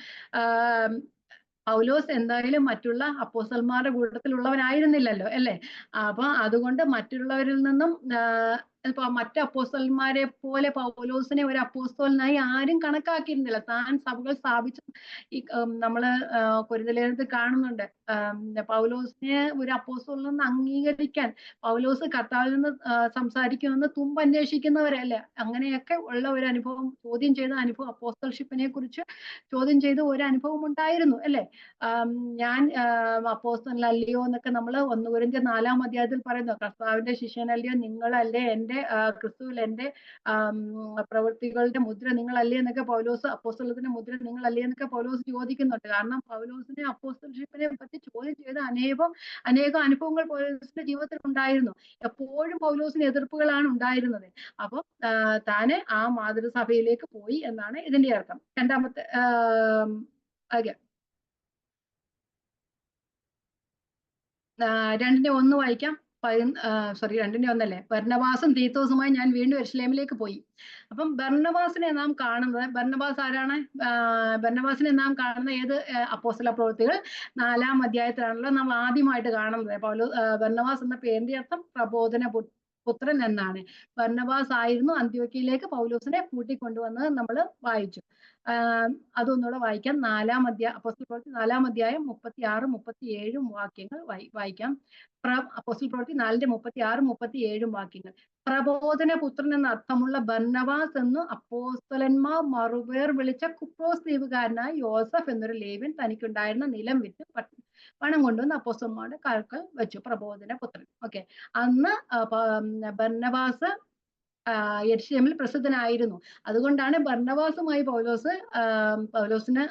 പൗലോസ് എന്തായാലും മറ്റുള്ള അപ്പോസ്തലന്മാരുടെ കൂട്ടത്തിലുള്ളവനായിരുന്നില്ലല്ലോ, അല്ലേ? അപ്പൊ അതുകൊണ്ട് മറ്റുള്ളവരിൽ നിന്നും മറ്റ് അപ്പോസ്തലന്മാരെ പോലെ പൗലോസിനെ ഒരു അപ്പോസ്തലനായി ആരും കണക്കാക്കിയിരുന്നില്ല. താൻ സഭകൾ സ്ഥാപിച്ച ഈ നമ്മള് കൊരിന്ത്യലേഖനത്തിൽ കാണുന്നുണ്ട്. പൗലോസിനെ ഒരു അപ്പോസ്തലനെന്ന് അംഗീകരിക്കാൻ പൗലോസ് കർത്താവിൽ നിന്ന് സംസാരിക്കുമെന്ന് തുമ്പന്വേഷിക്കുന്നവരല്ലേ. അങ്ങനെയൊക്കെ ഉള്ള ഒരു അനുഭവം, ചോദ്യം ചെയ്ത അനുഭവം, അപ്പോസ്തലഷിപ്പിനെ കുറിച്ച് ചോദ്യം ചെയ്ത ഒരു അനുഭവം ഉണ്ടായിരുന്നു അല്ലെ. ഞാൻ അപ്പോസ്തലനല്ലയോ എന്നൊക്കെ നമ്മൾ 1 കൊരിന്ത്യർ 4-ാം അധ്യായത്തിൽ പറയുന്നു. കർത്താവിന്റെ ശിഷ്യനല്ലയോ നിങ്ങളല്ലേ, എന്റെ ക്രിസ്തുവിൽ എന്റെ പ്രവൃത്തികളുടെ മുദ്ര നിങ്ങളല്ലേ എന്നൊക്കെ പൗലോസ്, അപ്പോസ്തലത്തിന്റെ മുദ്ര നിങ്ങളല്ലേ എന്നൊക്കെ പൗലോസ് ചോദിക്കുന്നുണ്ട്. കാരണം പൗലോസിനെ അപ്പോസ്തലഷിപ്പിനെ പറ്റി ചോദ്യം ചെയ്ത അനേകം അനുഭവങ്ങൾ പൗലോസിന്റെ ജീവിതത്തിൽ ഉണ്ടായിരുന്നു. എപ്പോഴും പൗലോസിന് എതിർപ്പുകളാണ് ഉണ്ടായിരുന്നത്. അപ്പം താന് ആ മാതൃസഭയിലേക്ക് പോയി എന്നാണ് ഇതിന്റെ അർത്ഥം. രണ്ടാമത്തെ അതെ 2:1 വായിക്കാം. 2:1 ബർന്നബാസും തീത്തോസുമായി ഞാൻ വീണ്ടും യെരൂശലേമിലേക്ക് പോയി. അപ്പം ബർന്നബാസിനെ നാം കാണുന്നത്, ബർന്നബാസ് ആരാണ്? ബർന്നബാസിനെ നാം കാണുന്ന ഏത് അപ്പോസ്തല പ്രവൃത്തികൾ 4-ാം അധ്യായത്തിലാണല്ലോ നമ്മൾ ആദ്യമായിട്ട് കാണുന്നത്. ബർന്നബാസ് എന്ന പേരിന്റെ അർത്ഥം പ്രബോധന പുത്രൻ എന്നാണ്. ബർന്നബാസ് ആയിരുന്നു അന്ത്യോക്യയിലേക്ക് പൗലോസിനെ കൂട്ടിക്കൊണ്ടുവന്നത് നമ്മൾ വായിച്ചു. അതൊന്നുകൂടെ വായിക്കാം. അപ്പോസ്തല പ്രവൃത്തി 4-ാം അധ്യായം 36-37 വാക്യങ്ങൾ വായിക്കാം. അപ്പോസ്തല പ്രവൃത്തി 4:36-37 വാക്യങ്ങൾ. പ്രബോധന പുത്രൻ എന്ന അർത്ഥമുള്ള ബർന്നബാസ് എന്ന് അപ്പോസ്തലന്മാർ മറുപേർ വിളിച്ച കുപ്രോസ് ദ്വീപുകാരനായ യോസഫ് എന്നൊരു ലേവ്യൻ തനിക്കുണ്ടായിരുന്ന നിലം വിറ്റ് പണം കൊണ്ടുവന്ന് അപ്പോസ്തലന്മാരുടെ കാൽക്കൽ വെച്ചു. പ്രബോധന പുത്രൻ. ഓക്കെ. അന്ന് ബർന്നബാസ് യെരൂശലേമിൽ പ്രസിദ്ധനായിരുന്നു. അതുകൊണ്ടാണ് ബർന്നബാസുമായി പൗലോസിന്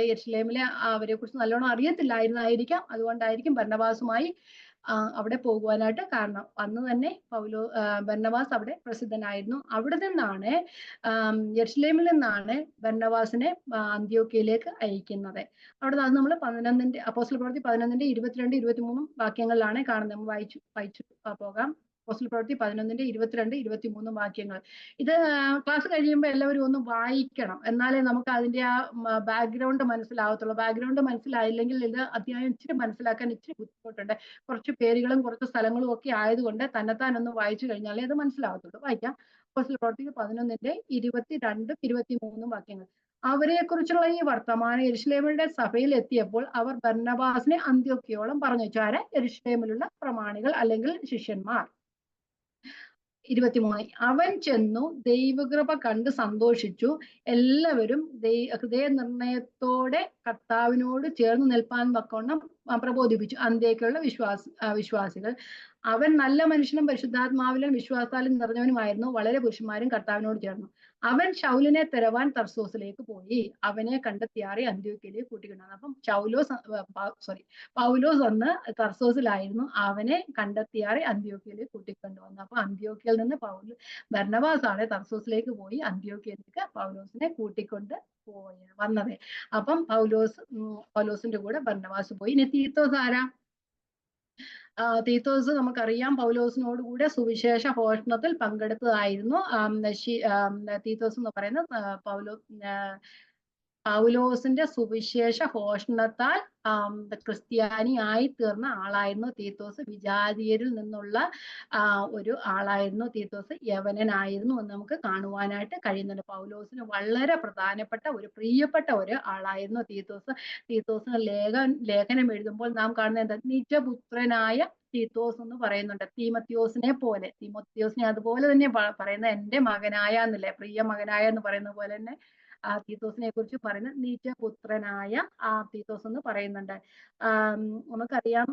യെരൂശലേമിലെ അവരെ കുറിച്ച് നല്ലോണം അറിയത്തില്ലായിരുന്നായിരിക്കാം. അതുകൊണ്ടായിരിക്കും ബർന്നബാസുമായി അവിടെ പോകുവാനായിട്ട് കാരണം. അന്ന് തന്നെ ബർന്നബാസ് അവിടെ പ്രസിദ്ധനായിരുന്നു. അവിടെ നിന്നാണ് യെരൂശലേമിൽ നിന്നാണ് ബർന്നബാസിനെ അന്ത്യോക്യയിലേക്ക് അയക്കുന്നത്. അവിടെ അത് നമ്മൾ അപ്പോസ്തല പ്രവൃത്തി 11:22-23 വാക്യങ്ങളിലാണ് കാണുന്നത്. നമ്മൾ വായിച്ചു പോകാം. അപ്പോസ്തല പ്രവൃത്തി 11:22-23 വാക്യങ്ങൾ. ഇത് ക്ലാസ് കഴിയുമ്പോൾ എല്ലാവരും ഒന്ന് വായിക്കണം, എന്നാലേ നമുക്ക് അതിന്റെ ആ ബാക്ക്ഗ്രൗണ്ട് മനസ്സിലാവത്തുള്ളൂ. ബാക്ക്ഗ്രൗണ്ട് മനസ്സിലായില്ലെങ്കിൽ ഇത് അധ്യായം ഇച്ചിരി മനസ്സിലാക്കാൻ ഇച്ചിരി ബുദ്ധിമുട്ടുണ്ട്. കുറച്ച് പേരുകളും കുറച്ച് സ്ഥലങ്ങളും ഒക്കെ ആയതുകൊണ്ട് തന്നെത്താൻ ഒന്ന് വായിച്ചു കഴിഞ്ഞാലേ അത് മനസ്സിലാവത്തുള്ളൂ. വായിക്കാം. അപ്പോസ്തല പ്രവൃത്തി 11:22-23 വാക്യങ്ങൾ. അവരെ കുറിച്ചുള്ള ഈ വർത്തമാനം യെരൂശലേമിന്റെ സഭയിൽ എത്തിയപ്പോൾ അവർ ബർന്നബാസിനെ അന്ത്യോക്യയോളം പറഞ്ഞു. ആരെ? യെരൂശലേമിലുള്ള പ്രമാണികൾ അല്ലെങ്കിൽ ശിഷ്യന്മാർ. 23. അവൻ ചെന്നു ദൈവകൃപ കണ്ട് സന്തോഷിച്ചു. എല്ലാവരും ഹൃദയനിർണയത്തോടെ കർത്താവിനോട് ചേർന്ന് നിൽപ്പാൻ തക്കവണ്ണം പ്രബോധിപ്പിച്ചു. അന്ത്യോക്യയിലുള്ള വിശ്വാസികൾ. അവൻ നല്ല മനുഷ്യനും പരിശുദ്ധാത്മാവിലും വിശ്വാസത്താലും നിറഞ്ഞവനുമായിരുന്നു. വളരെ പുരുഷന്മാരും കർത്താവിനോട് ചേർന്നു. അവൻ ശൗലിനെ തെരവാൻ തർസോസിലേക്ക് പോയി. അവനെ കണ്ടെത്തിയാറെ അന്ത്യോക്യയിലേക്ക് കൂട്ടിക്കൊണ്ടുവന്നു. അപ്പം പൗലോസ് അന്ന് തർസോസിലായിരുന്നു. അവനെ കണ്ടെത്തിയാറെ അന്ത്യോക്യയിലേക്ക് കൂട്ടിക്കൊണ്ടുവന്നു. അപ്പൊ അന്ത്യോക്യയിൽ നിന്ന് ബർന്നബാസ് ആണ് തർസോസിലേക്ക് പോയി അന്ത്യോക്യയിലേക്ക് പൗലോസിനെ കൂട്ടിക്കൊണ്ട് വന്നത്. അപ്പം പൗലോസിന്റെ കൂടെ ബർന്നബാസ് പോയി. ഇനി തീത്തോസ് ആരാ? തീത്തോസ് നമുക്കറിയാം പൗലോസിനോട് കൂടെ സുവിശേഷ ഘോഷണത്തിൽ പങ്കെടുത്തതായിരുന്നു. തീത്തോസ് എന്ന് പറയുന്ന പൗലോസിന്റെ സുവിശേഷ ഘോഷണത്താൽ ക്രിസ്ത്യാനി ആയി തീർന്ന ആളായിരുന്നു തീത്തോസ്. വിജാതീയരിൽ നിന്നുള്ള ഒരു ആളായിരുന്നു തീത്തോസ്. യവനനായിരുന്നു എന്ന് നമുക്ക് കാണുവാനായിട്ട് കഴിയുന്നുണ്ട്. പൗലോസിന് വളരെ പ്രധാനപ്പെട്ട പ്രിയപ്പെട്ട ഒരു ആളായിരുന്നു തീത്തോസ്. തീത്തോസിന് ലേഖനം എഴുതുമ്പോൾ നാം കാണുന്ന എന്താ? നിജപുത്രനായ തീത്തോസ് എന്ന് പറയുന്നുണ്ട്. തീമത്യോസിനെ പോലെ, തീമത്യോസിനെ അതുപോലെ തന്നെ പറയുന്ന എന്റെ മകനായ എന്നല്ലേ, പ്രിയ മകനായ എന്ന് പറയുന്ന പോലെ തന്നെ തീത്തോസിനെ കുറിച്ച് പറയുന്ന നിജപുത്രനായ തീത്തോസ് എന്ന് പറയുന്നുണ്ട്. നമുക്കറിയാം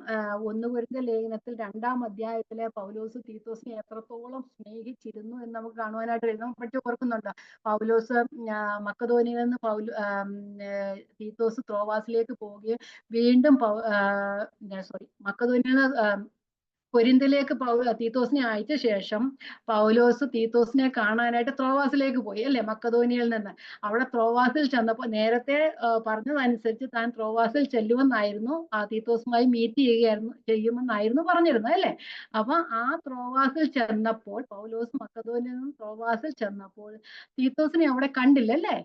1 കൊരിന്ത്യർ ലേഖനത്തിൽ 2-ാം അധ്യായത്തിലെ പൗലോസ് തീത്തോസിനെ എത്രത്തോളം സ്നേഹിച്ചിരുന്നു എന്ന് നമുക്ക് കാണുവാനായിട്ട് കഴിയും. പറ്റി ഓർക്കുന്നുണ്ട്. പൗലോസ് മക്കതോനിയയിൽ നിന്ന് തീത്തോസ് ത്രോവാസിലേക്ക് പോവുകയും വീണ്ടും മക്കതോനിയയിൽ നിന്ന് കൊരിന്തിലേക്ക് തീത്തോസിനെ അയച്ച ശേഷം പൗലോസ് തീത്തോസിനെ കാണാനായിട്ട് ത്രോവാസിലേക്ക് പോയി അല്ലെ, മക്കതോനിയയിൽ നിന്ന്. അവിടെ ത്രോവാസിൽ ചെന്നപ്പോൾ നേരത്തെ പറഞ്ഞതനുസരിച്ച് താൻ ത്രോവാസിൽ ചെല്ലുമെന്നായിരുന്നു, തീത്തോസുമായി മീറ്റ് ചെയ്യുമെന്നായിരുന്നു പറഞ്ഞിരുന്നത് അല്ലെ. അപ്പൊ ആ ത്രോവാസിൽ ചെന്നപ്പോൾ പൗലോസ് മക്കതോനിയയിൽ നിന്ന് ത്രോവാസിൽ ചെന്നപ്പോൾ തീത്തോസിനെ അവിടെ കണ്ടില്ല അല്ലെ.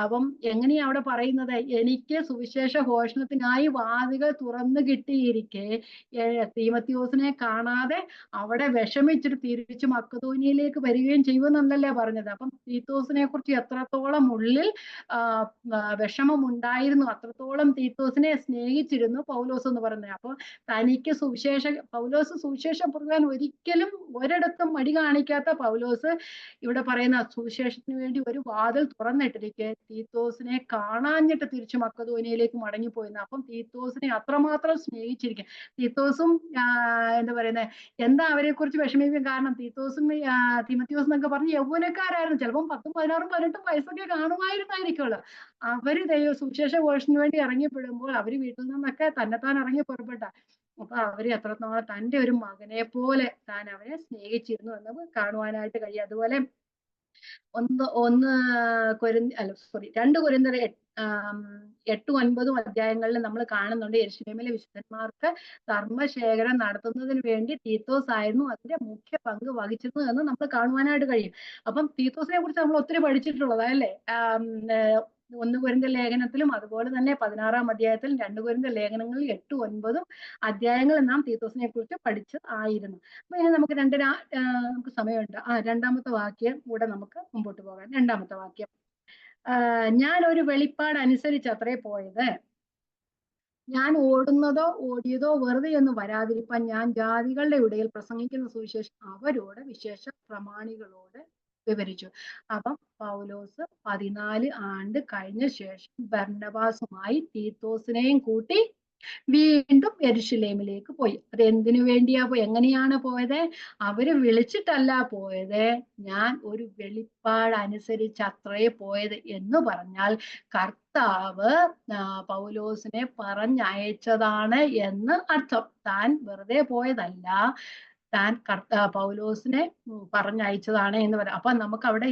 അപ്പം എങ്ങനെയാ അവിടെ പറയുന്നത്? എനിക്ക് സുവിശേഷ ഘോഷണത്തിനായി വാതികൾ തുറന്നു കിട്ടിയിരിക്കെ തീമത്യോസിനെ കാണാതെ അവിടെ വിഷമിച്ചിട്ട് തിരിച്ച് മക്കതോനിയയിലേക്ക് വരികയും ചെയ്യുമെന്നല്ലേ പറഞ്ഞത്. അപ്പം തീത്തോസിനെ കുറിച്ച് എത്രത്തോളം ഉള്ളിൽ വിഷമം ഉണ്ടായിരുന്നു, അത്രത്തോളം തീത്തോസിനെ സ്നേഹിച്ചിരുന്നു പൗലോസ് എന്ന് പറയുന്നത്. അപ്പൊ തനിക്ക് പൗലോസ് സുവിശേഷം പറയാൻ ഒരിക്കലും ഒരിടത്തും മടി കാണിക്കാത്ത പൗലോസ് ഇവിടെ പറയുന്ന സുവിശേഷത്തിന് വേണ്ടി ഒരു വാതിൽ തുറന്നിട്ടിരിക്കെ തീത്തോസിനെ കാണാഞ്ഞിട്ട് തിരിച്ചു മക്കതോനിയയിലേക്ക് മടങ്ങിപ്പോയിരുന്നു. അപ്പം തീത്തോസിനെ അത്രമാത്രം സ്നേഹിച്ചിരിക്കും. തീത്തോസും എന്താ പറയുന്നത്, എന്താ അവരെ കുറിച്ച് വിഷമിക്കും? കാരണം തീത്തോസും തിമത്തിയോസും എന്നൊക്കെ പറഞ്ഞ് യൗവനക്കാരായിരുന്നു. ചിലപ്പം 10, 16, 18 വയസ്സൊക്കെ കാണുമായിരുന്നായിരിക്കുമല്ലോ. അവര് സുവിശേഷ ഘോഷത്തിന് വേണ്ടി ഇറങ്ങിപ്പെടുമ്പോൾ അവര് വീട്ടിൽ നിന്നൊക്കെ തന്നെത്താൻ ഇറങ്ങി പുറപ്പെട്ട. അപ്പൊ അവര് എത്രത്തോളം തന്റെ ഒരു മകനെ പോലെ താൻ അവനെ സ്നേഹിച്ചിരുന്നു എന്ന് കാണുവാനായിട്ട് കഴിയും. അതുപോലെ ഒന്ന് അല്ല സോറി 2 കൊരിന്ത്യർ 8, 9 അധ്യായങ്ങളിൽ നമ്മൾ കാണുന്നുണ്ട് യെരുശലേമിലെ വിശുദ്ധന്മാർക്ക് ധർമ്മശേഖരം നടത്തുന്നതിന് വേണ്ടി തീത്തോസ് ആയിരുന്നു അതിന്റെ മുഖ്യ പങ്ക് വഹിച്ചിരുന്നത് എന്ന് നമ്മൾ കാണുവാനായിട്ട് കഴിയും. അപ്പം തീത്തോസിനെ കുറിച്ച് നമ്മൾ ഒത്തിരി പഠിച്ചിട്ടുള്ളതല്ലേ. 1 കൊരിന്ത്യർ ലേഖനത്തിലും അതുപോലെ തന്നെ 16-ാം അധ്യായത്തിലും 2 കൊരിന്ത്യർ ലേഖനങ്ങളിൽ 8, 9 അധ്യായങ്ങളിൽ നാം തീത്തോസിനെ കുറിച്ച് പഠിച്ച് ആയിരുന്നു. അപ്പൊ ഇനി നമുക്ക് നമുക്ക് സമയമുണ്ട്. രണ്ടാമത്തെ വാക്യം കൂടെ നമുക്ക് മുമ്പോട്ട് പോകാം. രണ്ടാമത്തെ വാക്യം, ഞാൻ ഒരു വെളിപ്പാട് അനുസരിച്ച് അത്രേ പോയത്, ഞാൻ ഓടിയതോ വെറുതെ എന്ന് വരാതിരിപ്പാൻ ഞാൻ ജാതികളുടെ ഇടയിൽ പ്രസംഗിക്കുന്ന സുവിശേഷം അവരോട് വിശേഷ പ്രമാണികളോട് വിവരിച്ചു. അപ്പം പൗലോസ് 14 ആണ്ട് കഴിഞ്ഞ ശേഷം ബർന്നബാസുമായി തീത്തോസിനെയും കൂട്ടി വീണ്ടും യെരുശലേമിലേക്ക് പോയി. അത് എന്തിനു വേണ്ടിയാ എങ്ങനെയാണ് പോയത്? അവര് വിളിച്ചിട്ടല്ല പോയത്, ഞാൻ ഒരു വെളിപ്പാട് അനുസരിച്ച് അത്രേ പോയത് എന്ന് പറഞ്ഞാൽ കർത്താവ് പൗലോസിനെ പറഞ്ഞയച്ചതാണ് എന്ന് അർത്ഥം. താൻ വെറുതെ പോയതല്ല, താൻ പൗലോസിനെ പറഞ്ഞയച്ചതാണ് എന്ന് പറയാം. അപ്പൊ നമുക്ക് അവിടെ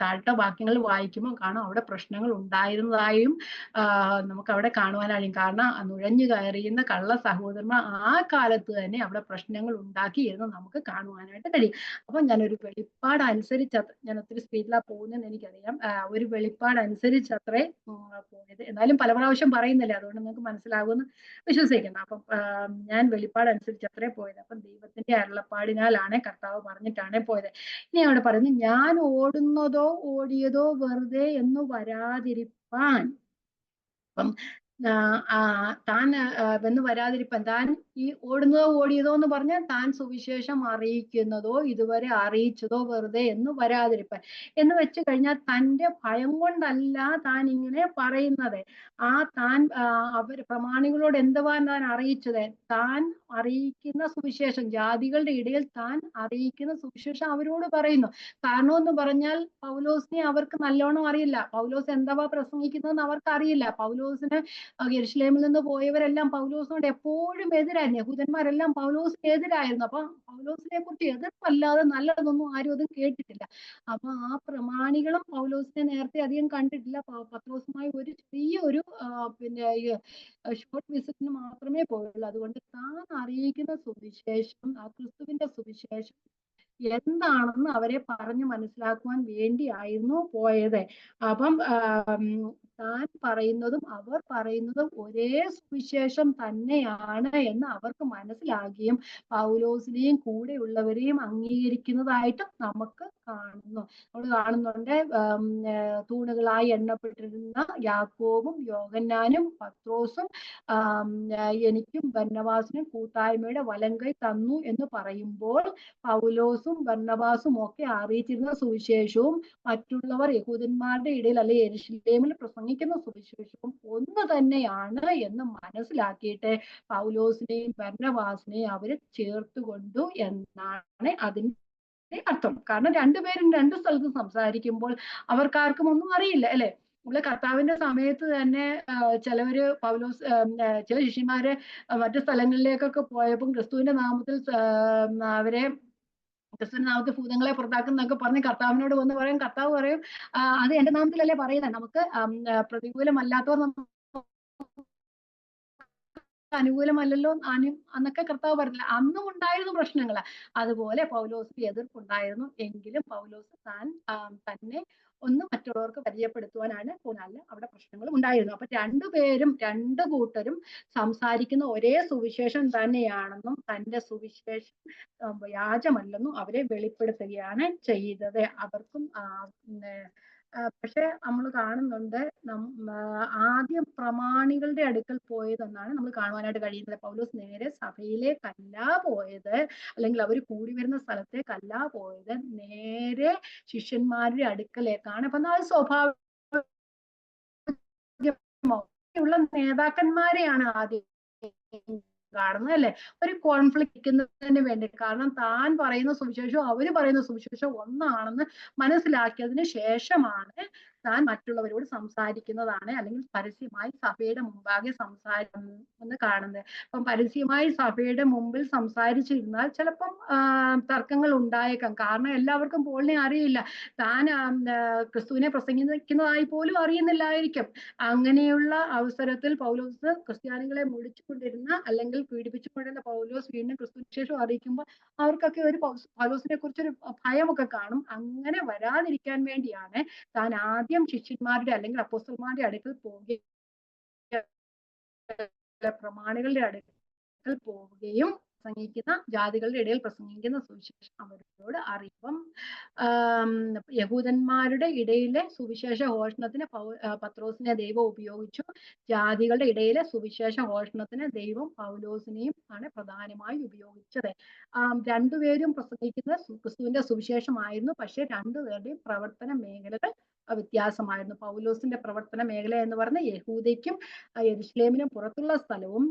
താഴത്തെ വാക്യങ്ങൾ വായിക്കുമ്പോൾ കാണാം അവിടെ പ്രശ്നങ്ങൾ ഉണ്ടായിരുന്നതായും നമുക്ക് അവിടെ കാണുവാനായും. കാരണം നുഴഞ്ഞു കയറിയുന്ന കള്ള സഹോദരന്മാർ ആ കാലത്ത് തന്നെ അവിടെ പ്രശ്നങ്ങൾ ഉണ്ടാക്കി എന്ന് നമുക്ക് കാണുവാനായിട്ട് കഴിയും. അപ്പൊ ഞാനൊരു വെളിപ്പാട് അനുസരിച്ച്, ഞാൻ ഒത്തിരി സ്പീഡിലാ പോകുന്നതെന്ന് എനിക്കറിയാം, ഒരു വെളിപ്പാട് അനുസരിച്ച് അത്രേ പോയത്. എന്നാലും പല പ്രാവശ്യം പറയുന്നില്ലേ, അതുകൊണ്ട് നിങ്ങൾക്ക് മനസ്സിലാകുമെന്ന് വിശ്വസിക്കുന്നു. അപ്പം ഞാൻ വെളിപ്പാട് അനുസരിച്ച് അത്രേ പോയത്. അപ്പം ദൈവത്തിന്റെ അരുളപ്പാടിനാലാണ്, കർത്താവ് പറഞ്ഞിട്ടാണ് പോയത്. ഇനി അവിടെ പറയുന്നു, ഞാൻ ഓടിയതോ വെറുതെ എന്ന് വരാതിരിപ്പാൻ. അപ്പം താൻ എന്ന് വരാതിരിപ്പാൻ, താൻ ഈ ഓടിയതോ എന്ന് പറഞ്ഞാൽ താൻ സുവിശേഷം അറിയിക്കുന്നതോ ഇതുവരെ അറിയിച്ചതോ വെറുതെ എന്ന് വരാതിരിപ്പാൻ എന്ന് വെച്ച് കഴിഞ്ഞാൽ തൻ്റെ ഭയം കൊണ്ടല്ല താൻ ഇങ്ങനെ പറയുന്നത്. താൻ പ്രമാണികളോട് എന്തുവാ താൻ അറിയിച്ചത്? താൻ അറിയിക്കുന്ന സുവിശേഷം, ജാതികളുടെ ഇടയിൽ താൻ അറിയിക്കുന്ന സുവിശേഷം അവരോട് പറയുന്നു. കാരണം എന്ന് പറഞ്ഞാൽ പൗലോസിനെ അവർക്ക് നല്ലോണം അറിയില്ല. പൗലോസ് എന്തുവാ പ്രസംഗിക്കുന്നതെന്ന് അവർക്ക് അറിയില്ല. പൗലോസിന് യെരുശലേമിൽ നിന്ന് പോയവരെല്ലാം പൗലോസിനോട് എപ്പോഴും എതിരായിരുന്നു. യഹൂദന്മാരെല്ലാം പൗലോസിന് എതിരായിരുന്നു. അപ്പൊ പൗലോസിനെ കുറിച്ച് എതിർപ്പല്ലാതെ നല്ലതൊന്നും ആരും അതും കേട്ടിട്ടില്ല. അപ്പൊ ആ പ്രമാണികളും പൗലോസിനെ നേരത്തെ അധികം കണ്ടിട്ടില്ല. പത്രോസുമായി ഒരു ചെറിയൊരു ഷോർട്ട് വിസിറ്റിന് മാത്രമേ പോയുള്ളൂ. അതുകൊണ്ട് താൻ അറിയിക്കുന്ന സുവിശേഷം, ആ ക്രിസ്തുവിന്റെ സുവിശേഷം എന്താണെന്ന് അവരെ പറഞ്ഞു മനസ്സിലാക്കുവാൻ വേണ്ടിയായിരുന്നു പോയത്. അപ്പം താൻ പറയുന്നതും അവർ പറയുന്നതും ഒരേ സുവിശേഷം തന്നെയാണ് എന്ന് അവർക്ക് മനസ്സിലാകുകയും പൗലോസിനെയും കൂടെയുള്ളവരെയും അംഗീകരിക്കുന്നതായിട്ട് നമുക്ക് നമ്മൾ കാണുന്നുണ്ട്. തൂണുകളായി എണ്ണപ്പെട്ടിരുന്ന യാക്കോബും യോഹന്നാനും പത്രോസും എനിക്കും ബർന്നബാസിനും കൂട്ടായ്മയുടെ വലങ്കൈ തന്നു എന്ന് പറയുമ്പോൾ പൗലോസും ബർന്നബാസും ഒക്കെ അറിയിച്ചിരുന്ന സുവിശേഷവും മറ്റുള്ളവർ യഹൂദന്മാരുടെ ഇടയിൽ അല്ലെ യെരുശലേമിൽ പ്രസംഗിക്കുന്ന സുവിശേഷവും ഒന്ന് തന്നെയാണ് എന്ന് മനസ്സിലാക്കിയിട്ട് പൗലോസിനെയും ബർന്നബാസിനെയും അവര് ചേർത്തുകൊണ്ടു എന്നാണ് അതിന്റെ അർത്ഥം. കാരണം രണ്ടുപേരും രണ്ടു സ്ഥലത്ത് സംസാരിക്കുമ്പോൾ അവർക്കാർക്കും ഒന്നും അറിയില്ല അല്ലെ. നമ്മള് കർത്താവിന്റെ സമയത്ത് തന്നെ ചിലവര് ചില ശിഷ്യന്മാര് മറ്റു സ്ഥലങ്ങളിലേക്കൊക്കെ പോയപ്പോൾ ക്രിസ്തുവിന്റെ നാമത്തിൽ അവരെ ക്രിസ്തുവിന്റെ നാമത്തിൽ ഭൂതങ്ങളെ പുറത്താക്കുന്നൊക്കെ പറഞ്ഞ് കർത്താവിനോട് വന്ന് പറയും. കർത്താവ് പറയും, അത് എന്റെ നാമത്തിലല്ലേ പറയുന്നത്, നമുക്ക് പ്രതികൂലമല്ലാത്തവർ അനുകൂലമല്ലല്ലോ അന്നൊക്കെ കർത്താവ് പറഞ്ഞില്ല. അന്നും ഉണ്ടായിരുന്നു പ്രശ്നങ്ങൾ. അതുപോലെ പൗലോസിന് എതിർപ്പുണ്ടായിരുന്നു. എങ്കിലും പൗലോസ് താൻ തന്നെ ഒന്ന് മറ്റുള്ളവർക്ക് പരിചയപ്പെടുത്തുവാനാണ് പോകുന്നത്. അവിടെ പ്രശ്നങ്ങളും ഉണ്ടായിരുന്നു. അപ്പൊ രണ്ടു കൂട്ടരും സംസാരിക്കുന്ന ഒരേ സുവിശേഷം തന്നെയാണെന്നും തന്റെ സുവിശേഷം വ്യാജമല്ലെന്നും അവരെ വെളിപ്പെടുത്തുകയാണ് ചെയ്തത്. അവർക്കും പക്ഷെ നമ്മൾ കാണുന്നുണ്ട് ആദ്യം പ്രമാണികളുടെ അടുക്കൽ പോയതെന്നാണ് നമ്മൾ കാണുവാനായിട്ട് കഴിയുന്നത്. പൗലോസ് നേരെ സഭയിലേക്കല്ല പോയത്, അല്ലെങ്കിൽ അവർ കൂടി വരുന്ന സ്ഥലത്തേക്കല്ല പോയത്, നേരെ ശിഷ്യന്മാരുടെ അടുക്കലേക്കാണ്. അപ്പൊ അത് സ്വാഭാവികമുള്ള നേതാക്കന്മാരെയാണ് ആദ്യം കാണുന്നത്, അല്ലെ? ഒരു കോൺഫ്ലിക്റ്റിന് വേണ്ടി. കാരണം താൻ പറയുന്ന സുവിശേഷവും അവര് പറയുന്ന സുവിശേഷവും ഒന്നാണെന്ന് മനസ്സിലാക്കിയതിന് ശേഷമാണ് താൻ മറ്റുള്ളവരോട് സംസാരിക്കുന്നതാണ്, അല്ലെങ്കിൽ പരസ്യമായി സഭയുടെ മുമ്പാകെ സംസാരിക്കുന്നത് കാണുന്നത്. അപ്പം പരസ്യമായി സഭയുടെ മുമ്പിൽ സംസാരിച്ചിരുന്നാൽ ചിലപ്പം തർക്കങ്ങൾ ഉണ്ടായേക്കാം. കാരണം എല്ലാവർക്കും പോളിനെ അറിയില്ല, താൻ ക്രിസ്തുവിനെ പ്രസംഗിക്കുന്നതായി പോലും അറിയുന്നില്ലായിരിക്കും. അങ്ങനെയുള്ള അവസരത്തിൽ പൗലോസ് ക്രിസ്ത്യാനികളെ മുടിച്ചുകൊണ്ടിരുന്ന അല്ലെങ്കിൽ പീഡിപ്പിച്ചുകൊണ്ടിരുന്ന പൗലോസ് വീണ്ടും ക്രിസ്തു ശേഷം അറിയിക്കുമ്പോൾ അവർക്കൊക്കെ ഒരു പൗലോസിനെ കുറിച്ചൊരു ഭയമൊക്കെ കാണും. അങ്ങനെ വരാതിരിക്കാൻ വേണ്ടിയാണ് താൻ ആദ്യം ശിഷ്യന്മാരുടെ അല്ലെങ്കിൽ അപ്പോസ്തലന്മാരുടെ അടുക്കൽ പോവുകയും പ്രമാണികളുടെ അടുക്കൽ പോവുകയും പ്രസംഗിക്കുന്ന ജാതികളുടെ ഇടയിൽ പ്രസംഗിക്കുന്ന സുവിശേഷം അവരോട് അറിയിപ്പം യഹൂദന്മാരുടെ ഇടയിലെ സുവിശേഷ ഘോഷണത്തിന് പത്രോസിനെ ദൈവം ഉപയോഗിച്ചു. ജാതികളുടെ ഇടയിലെ സുവിശേഷ ഘോഷണത്തിന് ദൈവം പൗലോസിനെയും ആണ് പ്രധാനമായി ഉപയോഗിച്ചത്. രണ്ടുപേരും പ്രസംഗിക്കുന്ന ക്രിസ്തുവിന്റെ സുവിശേഷമായിരുന്നു. പക്ഷെ രണ്ടുപേരുടെയും പ്രവർത്തന മേഖലകൾ വ്യത്യാസമായിരുന്നു. പൗലോസിന്റെ പ്രവർത്തന മേഖല എന്ന് പറഞ്ഞ യഹൂദയ്ക്കും യെരുശലേമിനും പുറത്തുള്ള സ്ഥലവും,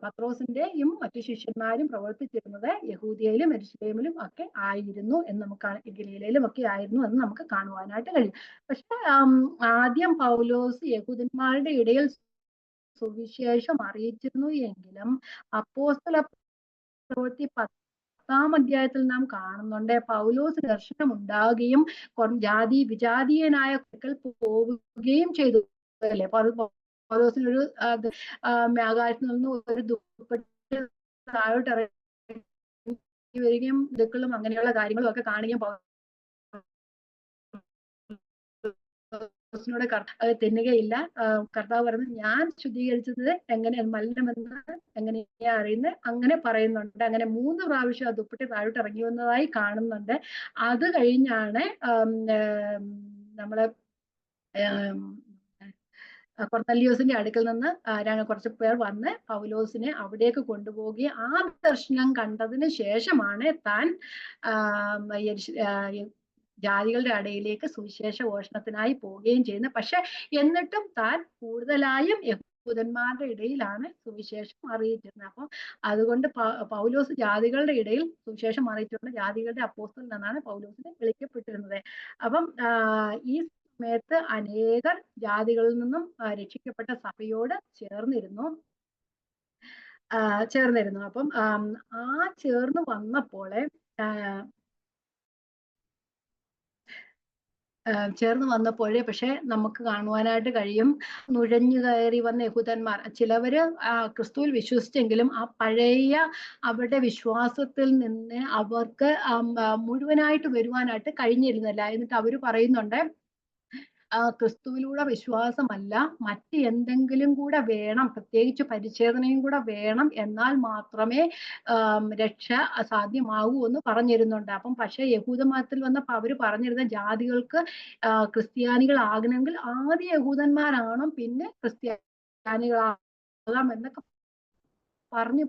പത്രോസിന്റെയും മറ്റു ശിഷ്യന്മാരും പ്രവർത്തിച്ചിരുന്നത് യഹൂദിയയിലും യെരുശലേമിലും ഒക്കെ ആയിരുന്നു എന്ന് നമുക്ക് ഗലീലയിലും ഒക്കെ ആയിരുന്നു എന്ന് നമുക്ക് കാണുവാനായിട്ട് കഴിയും. പക്ഷെ ആദ്യം പൗലോസ് യഹൂദന്മാരുടെ ഇടയിൽ സുവിശേഷം അറിയിച്ചിരുന്നു എങ്കിലും അപ്പോസ്തല പ്രവൃത്തി 10-ാം അധ്യായത്തിൽ നാം കാണുന്നുണ്ട് പൗലോസ് ദർശനം ഉണ്ടാവുകയും വിജാതീയനായ പോവുകയും ചെയ്തു, അല്ലെ? പൗലോസിനൊരു ആകാശത്തിൽ നിന്ന് ഒരു ദുപ്പട്ടി താഴോട്ട് ഇറങ്ങി വരികയും ഇതൊക്കെയും അങ്ങനെയുള്ള കാര്യങ്ങളും ഒക്കെ കാണുകയും തിന്നുകയില്ല. കർത്താവ് പറഞ്ഞു, ഞാൻ ശുദ്ധീകരിച്ചത് എങ്ങനെ മലിനമെന്ന് എങ്ങനെയാ അറിയുന്നത്, അങ്ങനെ പറയുന്നുണ്ട്. അങ്ങനെ 3 പ്രാവശ്യം ആ ദുപ്പട്ടി താഴോട്ട് ഇറങ്ങി വന്നതായി കാണുന്നുണ്ട്. അത് കഴിഞ്ഞാണ് നമ്മളെ കൊർന്നല്യോസിന്റെ അടുക്കൽ നിന്ന് കുറച്ച് പേർ വന്ന് പൗലോസിനെ അവിടേക്ക് കൊണ്ടുപോവുകയും ആ ദർശനം കണ്ടതിന് ശേഷമാണ് താൻ ജാതികളുടെ ഇടയിലേക്ക് സുവിശേഷ ഘോഷണത്തിനായി പോവുകയും ചെയ്യുന്നത്. പക്ഷെ എന്നിട്ടും താൻ കൂടുതലായും യഹൂദന്മാരുടെ ഇടയിലാണ് സുവിശേഷം അറിയിച്ചിരുന്നത്. അപ്പം അതുകൊണ്ട് പൗലോസ് ജാതികളുടെ ഇടയിൽ സുവിശേഷം അറിയിച്ചുകൊണ്ട് ജാതികളുടെ അപ്പോസ്തലൻ എന്നാണ് പൗലോസിനെ വിളിക്കപ്പെട്ടിരുന്നത്. അപ്പം ഈ സമയത്ത് അനേകർ ജാതികളിൽ നിന്നും രക്ഷിക്കപ്പെട്ട സഭയോട് ചേർന്നിരുന്നു. അപ്പം ചേർന്ന് വന്നപ്പോഴേ പക്ഷെ നമുക്ക് കാണുവാനായിട്ട് കഴിയും, നുഴഞ്ഞു കയറി വന്ന യഹൂദന്മാർ ചിലവര് ക്രിസ്തുവിൽ വിശ്വസിച്ചെങ്കിലും ആ പഴയ അവരുടെ വിശ്വാസത്തിൽ നിന്ന് അവർക്ക് മുഴുവനായിട്ട് വരുവാനായിട്ട് കഴിഞ്ഞിരുന്നില്ല. എന്നിട്ട് അവര് പറയുന്നുണ്ട്, ക്രിസ്തുവിലൂടെ വിശ്വാസമല്ല, മറ്റ് എന്തെങ്കിലും കൂടെ വേണം, പ്രത്യേകിച്ച് പരിച്ഛേദനയും കൂടെ വേണം, എന്നാൽ മാത്രമേ രക്ഷ സാധ്യമാകൂ എന്ന് പറഞ്ഞിരുന്നുണ്ട്. അപ്പം പക്ഷെ യഹൂദമതത്തിൽ വന്നപ്പോൾ അവര് പറഞ്ഞിരുന്ന ജാതികൾക്ക് ക്രിസ്ത്യാനികളാകണമെങ്കിൽ ആദ്യ യഹൂദന്മാരാണ്, പിന്നെ ക്രിസ്ത്യാനികളാകാം എന്നൊക്കെ പറഞ്ഞു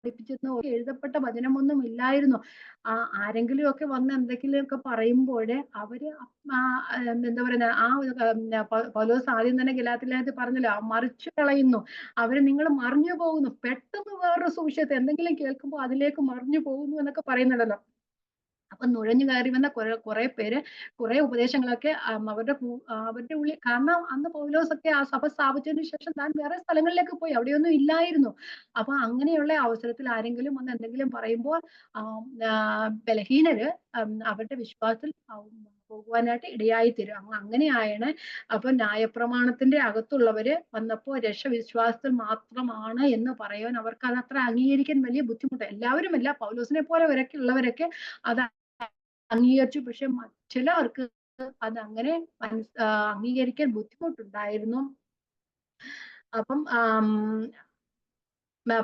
പഠിപ്പിച്ചിരുന്ന എഴുതപ്പെട്ട വചനമൊന്നും ഇല്ലായിരുന്നു. ആരെങ്കിലും ഒക്കെ വന്ന് എന്തെങ്കിലുമൊക്കെ പറയുമ്പോഴേ അവര് എന്താ പറയുന്ന പൗലോസ് ആദ്യം തന്നെ ഗലാത്യലേഖനത്തിൽ പറഞ്ഞല്ലോ, മറിച്ചു കളയുന്നു, അവര് നിങ്ങൾ മറിഞ്ഞു പോകുന്നു, പെട്ടെന്ന് വേറൊരു സുവിശേഷത്തെ എന്തെങ്കിലും കേൾക്കുമ്പോൾ അതിലേക്ക് മറിഞ്ഞു പോകുന്നു എന്നൊക്കെ പറയുന്നുണ്ടല്ലോ. അപ്പൊ നുഴഞ്ഞു കയറി വന്ന കുറെ പേര് കുറെ ഉപദേശങ്ങളൊക്കെ അവരുടെ ഉള്ളിൽ, കാരണം അന്ന് പൗലോസൊക്കെ ആ സഭ സ്ഥാപിച്ചതിന് ശേഷം താൻ വേറെ സ്ഥലങ്ങളിലേക്ക് പോയി, അവിടെയൊന്നും ഇല്ലായിരുന്നു. അപ്പൊ അങ്ങനെയുള്ള അവസരത്തിൽ ആരെങ്കിലും വന്ന് എന്തെങ്കിലും പറയുമ്പോൾ ബലഹീനര് അവരുടെ വിശ്വാസത്തിൽ പോകുവാനായിട്ട് ഇടയായി തീരും. അങ്ങനെയാണ്. അപ്പൊ ന്യായപ്രമാണത്തിന്റെ അകത്തുള്ളവര് വന്നപ്പോ രക്ഷ വിശ്വാസത്തിൽ മാത്രമാണ് എന്ന് പറയാൻ അവർക്ക് അത് അത്ര അംഗീകരിക്കാൻ വലിയ ബുദ്ധിമുട്ട്. എല്ലാവരും അല്ല, പൗലോസിനെ പോലെ ഉള്ളവരൊക്കെ അത് അംഗീകരിച്ചു. പക്ഷെ ചിലവർക്ക് അത് അങ്ങനെ അംഗീകരിക്കാൻ ബുദ്ധിമുട്ടുണ്ടായിരുന്നു. അപ്പം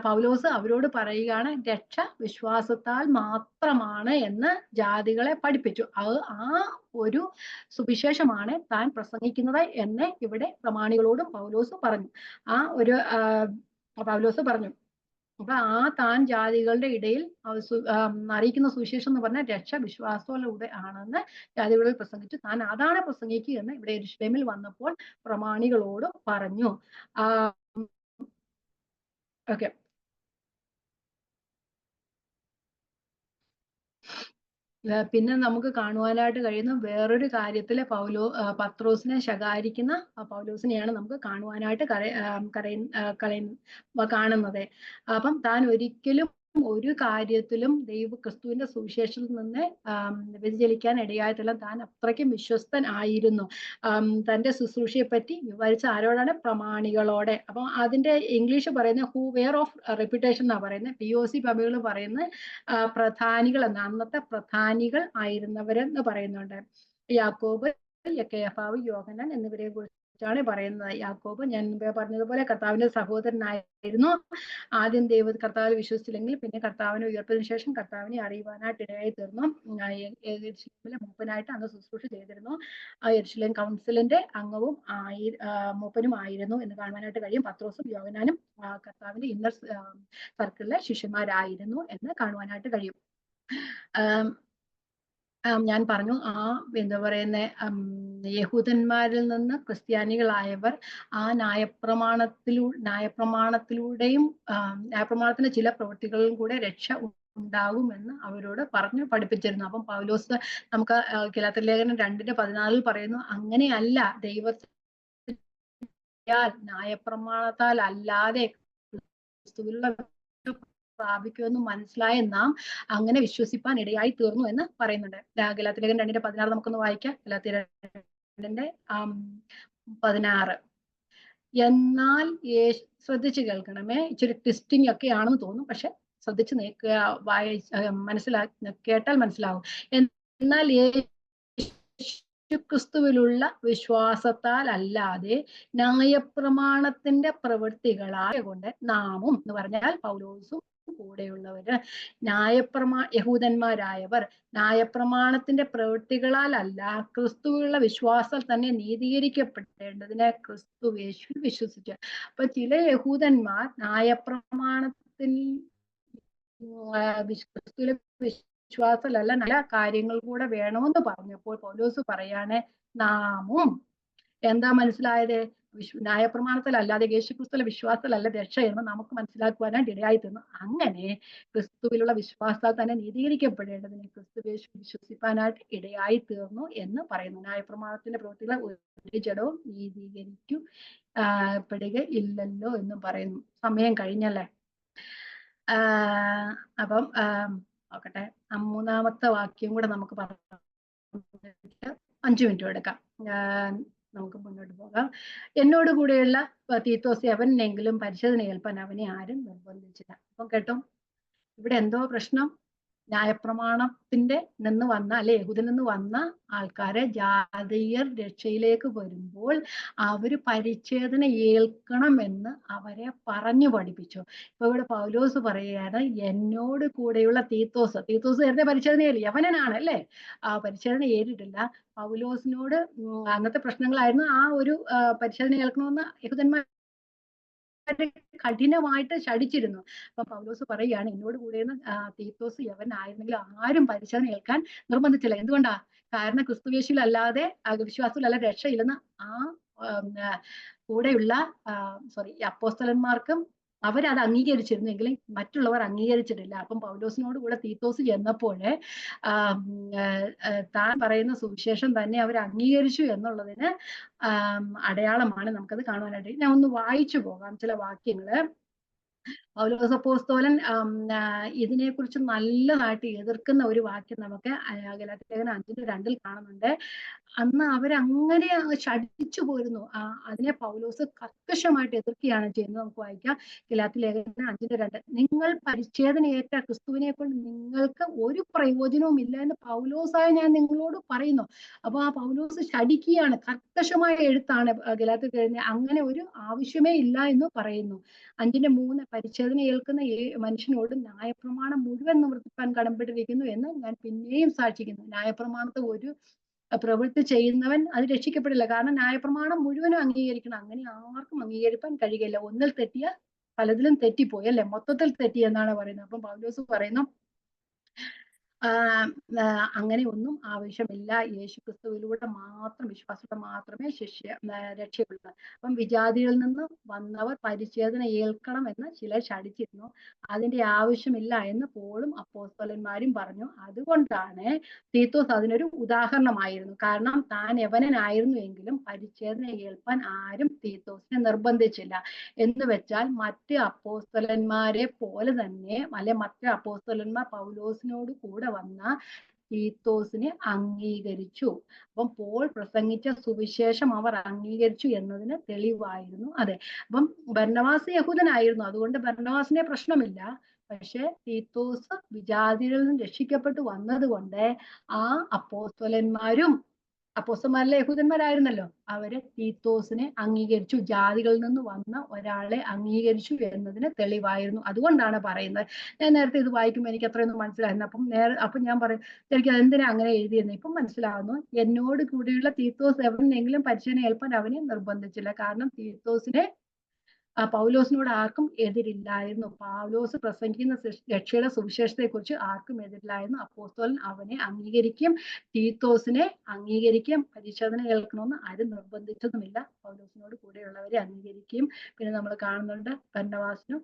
പൗലോസ് അവരോട് പറയുകയാണ്, രക്ഷ വിശ്വാസത്താൽ മാത്രമാണ് എന്ന് ജാതികളെ പഠിപ്പിച്ചു. അത് ആ ഒരു സുവിശേഷമാണ് താൻ പ്രസംഗിക്കുന്നത് എന്ന് ഇവിടെ പ്രമാണികളോടും പൗലോസ് പറഞ്ഞു. ആ ഒരു പൗലോസ് പറഞ്ഞു. അപ്പൊ താൻ ജാതികളുടെ ഇടയിൽ അറിയിക്കുന്ന സുവിശേഷം എന്ന് പറഞ്ഞാൽ രക്ഷ വിശ്വാസത്തിലൂടെ ആണെന്ന് ജാതികളിൽ പ്രസംഗിച്ചു. താൻ അതാണ് പ്രസംഗിക്കുക എന്ന് ഇവിടെ യെരൂശലേമിൽ വന്നപ്പോൾ പ്രമാണികളോട് പറഞ്ഞു. ഓക്കെ. പിന്നെ നമുക്ക് കാണുവാനായിട്ട് കഴിയുന്ന വേറൊരു കാര്യത്തില് പത്രോസിനെ ശകാരിക്കുന്ന പൗലോസിനെയാണ് നമുക്ക് കാണുവാനായിട്ട് കാണുന്നത്. അപ്പം താൻ ഒരിക്കലും ഒരു കാര്യത്തിലും ക്രിസ്തുവിന്റെ സുവിശേഷത്തിൽ നിന്ന് വ്യതിചലിക്കാൻ ഇടയായിട്ടില്ല. താൻ അത്രയ്ക്കും വിശ്വസ്തൻ ആയിരുന്നു. തന്റെ ശുശ്രൂഷയെ പറ്റി വിവരിച്ച ആരോടാണ്? പ്രമാണികളോടെ. അപ്പം അതിന്റെ ഇംഗ്ലീഷ് പറയുന്നത് ഹൂ വെയർ ഓഫ് റെപ്യൂട്ടേഷൻ എന്നാ പറയുന്നത്. POC പബികൾ പറയുന്നത് പ്രധാനികൾ എന്ന്, അന്നത്തെ പ്രധാനികൾ ആയിരുന്നവരെന്ന് പറയുന്നുണ്ട്. യാക്കോബ്, യക്കയഫാവ്, യോഹന്നാൻ എന്നിവരെ കുറിച്ചാണ് പറയുന്നത്. യാക്കോബ് ഞാൻ മുമ്പേ പറഞ്ഞതുപോലെ കർത്താവിന്റെ സഹോദരനായിരുന്നു. ആദ്യം കർത്താവിൽ വിശ്വസിച്ചില്ലെങ്കിൽ പിന്നെ കർത്താവിനെ ഉയർത്തതിനു ശേഷം കർത്താവിനെ അറിയുവാനായിട്ട് ഇടയായി തീർന്നു. യെരൂശലേമിലെ മൂപ്പനായിട്ട് അന്ന് ശുശ്രൂഷ ചെയ്തിരുന്നു. യെരൂശലേം കൗൺസിലിന്റെ അംഗവും മൂപ്പനും ആയിരുന്നു എന്ന് കാണുവാനായിട്ട് കഴിയും. പത്രോസും യോഹന്നാനും കർത്താവിന്റെ ഇന്നർ സർക്കിളിലെ ശിഷ്യന്മാരായിരുന്നു എന്ന് കാണുവാനായിട്ട് കഴിയും. ഞാൻ പറഞ്ഞു എന്താ പറയുന്ന യഹൂദന്മാരിൽ നിന്ന് ക്രിസ്ത്യാനികളായവർ ആ ന്യായപ്രമാണത്തിലൂടെയും ന്യായപ്രമാണത്തിന്റെ ചില പ്രവൃത്തികളിലും കൂടെ രക്ഷ ഉണ്ടാകുമെന്ന് അവരോട് പറഞ്ഞു പഠിപ്പിച്ചിരുന്നു. അപ്പം പൗലോസ് നമുക്ക് ഗലാത്യ ലേഖനം 2:14 പറയുന്നു, അങ്ങനെയല്ല, ന്യായപ്രമാണത്താൽ അല്ലാതെ ക്രിസ്തുവിലുള്ള പ്രാപിക്കുമെന്ന് മനസ്സിലായ നാം അങ്ങനെ വിശ്വസിപ്പാൻ ഇടയായി തീർന്നു എന്ന് പറയുന്നുണ്ട്. ഗലാത്യ ലേഖനം 2:16 നമുക്കൊന്ന് വായിക്കാം. ഗലാത്യ 2:16. എന്നാൽ ശ്രദ്ധിച്ചു കേൾക്കണമേ, ഇച്ചിരി ട്വിസ്റ്റിംഗ് ഒക്കെ ആണെന്ന് തോന്നും, പക്ഷെ ശ്രദ്ധിച്ചു കേട്ടാൽ മനസ്സിലാവും. എന്നാൽ ക്രിസ്തുവിലുള്ള വിശ്വാസത്താൽ അല്ലാതെ ന്യായപ്രമാണത്തിന്റെ പ്രവൃത്തികളായ കൊണ്ട് നാമും എന്ന് പറഞ്ഞാൽ പൗലോസും കൂടെയുള്ളവര് യഹൂദന്മാരായവർ ന്യായപ്രമാണത്തിന്റെ പ്രവൃത്തികളാൽ അല്ല ക്രിസ്തുവിലുള്ള വിശ്വാസം തന്നെ നീതീകരിക്കപ്പെടേണ്ടതിനെ ക്രിസ്തുവേശു വിശ്വസിച്ചു. അപ്പൊ ചില യഹൂദന്മാർ ന്യായപ്രമാണത്തിൽ ക്രിസ്തുവിലെ വിശ്വാസമല്ല നല്ല കാര്യങ്ങൾ കൂടെ വേണമെന്ന് പറഞ്ഞപ്പോൾ പൗലോസ് പറയാണ്, നാമും എന്താ മനസ്സിലായത്? ന്യായപ്രമാണത്തിലല്ലാതെ യേശുക്രിസ്തുവിലെ വിശ്വാസത്തിലല്ല രക്ഷ എന്ന് നമുക്ക് മനസ്സിലാക്കുവാനായിട്ട് ഇടയായി തീർന്നു. അങ്ങനെ ക്രിസ്തുവിലുള്ള വിശ്വാസത്താൽ തന്നെ നീതീകരിക്കപ്പെടേണ്ടതിനെ ക്രിസ്തുവേശു വിശ്വസിപ്പാനായിട്ട് ഇടയായി തീർന്നു എന്ന് പറയുന്നു. ന്യായപ്രമാണത്തിന്റെ പ്രവൃത്തികളെ ഒരു ജഡവും നീതീകരിക്കപ്പെടുക ഇല്ലല്ലോ എന്നും പറയുന്നു. സമയം കഴിഞ്ഞല്ലേ? അപ്പം നോക്കട്ടെ, 3-ാമത്തെ വാക്യം കൂടെ നമുക്ക് 5 മിനിറ്റ് എടുക്കാം. നമുക്ക് മുന്നോട്ട് പോകാം. എന്നോട് കൂടെയുള്ള തീത്തോസ് എവനെങ്കിലും പരിശോധന ഏൽപ്പാൻ അവനെ ആരും നിർബന്ധിച്ചില്ല. അപ്പം കേട്ടോ, ഇവിടെ എന്തോ പ്രശ്നം? ന്യായപ്രമാണത്തിന്റെ നിന്ന് വന്ന യഹൂദിൽ നിന്ന് വന്ന ആൾക്കാരെ ജാതീയർ രക്ഷയിലേക്ക് വരുമ്പോൾ അവര് പരിച്ഛേദന ഏൽക്കണമെന്ന് അവരെ പറഞ്ഞു പഠിപ്പിച്ചു. ഇപ്പൊ ഇവിടെ പൗലോസ് പറയുകയാണ്, എന്നോട് കൂടെയുള്ള തീത്തോസ് നേരത്തെ പരിച്ഛേദനയല്ലേ, യവനനാണ് അല്ലേ, പരിച്ഛേദന ഏറ്റിട്ടില്ല. പൗലോസിനോട് അന്നത്തെ പ്രശ്നങ്ങളായിരുന്നു. ആ ഒരു പരിച്ഛേദന ഏൽക്കണമെന്ന് യഹൂദന്മാർ കഠിനമായിട്ട് ശഠിച്ചിരുന്നു. അപ്പൊ പൗലോസ് പറയുകയാണ്, എന്നോട് കൂടെ തീത്തോസ് യവനായിരുന്നെങ്കിൽ ആരും പരിശോധന ഏൽക്കാൻ നിർബന്ധിച്ചില്ല. എന്തുകൊണ്ടാ? കാരണം ക്രിസ്തുവേശുവിൽ അല്ലാതെ വിശ്വാസത്തിലല്ല രക്ഷയില്ലെന്ന് കൂടെയുള്ള അപ്പോസ്തലന്മാർക്കും അവരത് അംഗീകരിച്ചിരുന്നെങ്കിലും മറ്റുള്ളവർ അംഗീകരിച്ചിട്ടില്ല. അപ്പം പൗലോസിനോട് കൂടെ തീത്തോസ് ചെന്നപ്പോൾ താൻ പറയുന്ന സുവിശേഷം തന്നെ അവർ അംഗീകരിച്ചു എന്നുള്ളതിന് അടയാളമാണ് നമുക്കത് കാണുവാനായിട്ട്. ഞാൻ ഒന്ന് വായിച്ചു പോകാം ചില വാക്യങ്ങള്. പൗലോസ് അപ്പോസ്തലൻ ഇതിനെക്കുറിച്ച് നല്ലതായിട്ട് എതിർക്കുന്ന ഒരു വാക്യം നമുക്ക് ഗലാത്യലേഖനം 5:2 കാണുന്നുണ്ട്. അന്ന് അവരങ്ങനെ ശഠിച്ചു പോരുന്നു. അതിനെ പൗലോസ് കർക്കശമായിട്ട് എതിർക്കുകയാണ് ചെയ്യുന്നത്. നമുക്ക് വായിക്കാം ഗലാത്യലേഖനം 5:2. നിങ്ങൾ പരിച്ഛേദനയേറ്റ ക്രിസ്തുവിനെ കൊണ്ട് നിങ്ങൾക്ക് ഒരു പ്രയോജനവും ഇല്ല എന്ന് പൗലോസായ ഞാൻ നിങ്ങളോട് പറയുന്നു. അപ്പൊ ആ പൗലോസ് ശഠിക്കുകയാണ്. കർക്കശമായ എഴുത്താണ് ഗലാത്യലേഖനം. അങ്ങനെ ഒരു ആവശ്യമേ ഇല്ല എന്ന് പറയുന്നു. 5:3 പരിച്ഛേദന ഏൽക്കുന്ന മനുഷ്യനോട് ന്യായപ്രമാണം മുഴുവൻ നിവർത്തിപ്പാൻ കടംപ്പെട്ടിരിക്കുന്നു എന്ന് ഞാൻ പിന്നെയും സാക്ഷിക്കുന്നു. ന്യായപ്രമാണത്തെ ഒരു പ്രവൃത്തി ചെയ്യുന്നവൻ അത് രക്ഷിക്കപ്പെടില്ല. കാരണം ന്യായപ്രമാണം മുഴുവനും അംഗീകരിക്കണം. അങ്ങനെ ആർക്കും അംഗീകരിക്കാൻ കഴിയില്ല. ഒന്നിൽ തെറ്റിയ പലതിലും തെറ്റിപ്പോയി അല്ലെ, മൊത്തത്തിൽ തെറ്റി എന്നാണ് പറയുന്നത്. അപ്പം പൗലോസ് പറയുന്നു അങ്ങനെ ഒന്നും ആവശ്യമില്ല. യേശു ക്രിസ്തുവിലൂടെ മാത്രം, വിശ്വാസത്തെ മാത്രമേ രക്ഷയുള്ളൂ. അപ്പം വിജാതികളിൽ നിന്ന് വന്നവർ പരിച്ഛേദന ഏൽക്കണം എന്ന് ചിലർ ശഠിച്ചിരുന്നു. അതിന്റെ ആവശ്യമില്ല എന്ന് പോളും അപ്പോസ്തലന്മാരും പറഞ്ഞു. അതുകൊണ്ടാണ് തീത്തോസ് അതിനൊരു ഉദാഹരണമായിരുന്നു. കാരണം താൻ യവനനായിരുന്നു എങ്കിലും പരിച്ഛേദന ഏൽപ്പാൻ ആരും തീത്തോസിനെ നിർബന്ധിച്ചില്ല. എന്ന് വെച്ചാൽ മറ്റ് അപ്പോസ്തലന്മാരെ പോലെ തന്നെ മറ്റ് അപ്പോസ്തലന്മാർ പൗലോസിനോട് കൂടെ വന്ന തീത്തോസിനെ അംഗീകരിച്ചു. അപ്പം പോൾ പ്രസംഗിച്ച സുവിശേഷം അവർ അംഗീകരിച്ചു എന്നതിന് തെളിവായിരുന്നു അതെ. അപ്പം ബർന്നബാസ് യഹൂദനായിരുന്നു, അതുകൊണ്ട് ബർന്നബാസിനെ പ്രശ്നമില്ല. പക്ഷെ തീത്തോസ് വിജാതികളിൽ നിന്ന് രക്ഷിക്കപ്പെട്ടു വന്നത് കൊണ്ട് ആ അപ്പോസ്തലന്മാരും അപ്പോസ്തലന്മാരിലെ യഹൂദന്മാരായിരുന്നല്ലോ, അവര് തീത്തോസിനെ അംഗീകരിച്ചു. ജാതികളിൽ നിന്ന് വന്ന ഒരാളെ അംഗീകരിച്ചു എന്നതിന് തെളിവായിരുന്നു. അതുകൊണ്ടാണ് പറയുന്നത്. ഞാൻ നേരത്തെ ഇത് വായിക്കുമ്പോൾ എനിക്ക് അത്രയൊന്നും മനസ്സിലായിരുന്നു. അപ്പം ഞാൻ പറയും, എനിക്ക് എന്തിനാ അങ്ങനെ എഴുതിയെന്ന് ഇപ്പം മനസ്സിലാവുന്നു. എന്നോട് കൂടിയുള്ള തീത്തോസ് എവിടെന്നെങ്കിലും പരിച്ഛേദന ഏൽപ്പാൻ അവനെ നിർബന്ധിച്ചില്ല. കാരണം തീത്തോസിനെ പൗലോസിനോട് ആർക്കും എതിരില്ലായിരുന്നു. പൗലോസ് പ്രസംഗിക്കുന്ന രക്ഷയുടെ സുവിശേഷത്തെ കുറിച്ച് ആർക്കും എതിരില്ലായിരുന്നു. അപ്പോസ്തലൻ അവനെ അംഗീകരിക്കും, തീത്തോസിനെ അംഗീകരിക്കും. പരിച്ഛേദന കേൾക്കണമെന്ന് ആരും നിർബന്ധിച്ചതുമില്ല. പൗലോസിനോട് കൂടെയുള്ളവരെ അംഗീകരിക്കും. പിന്നെ നമ്മൾ കാണുന്നുണ്ട് ബർന്നബാസിനും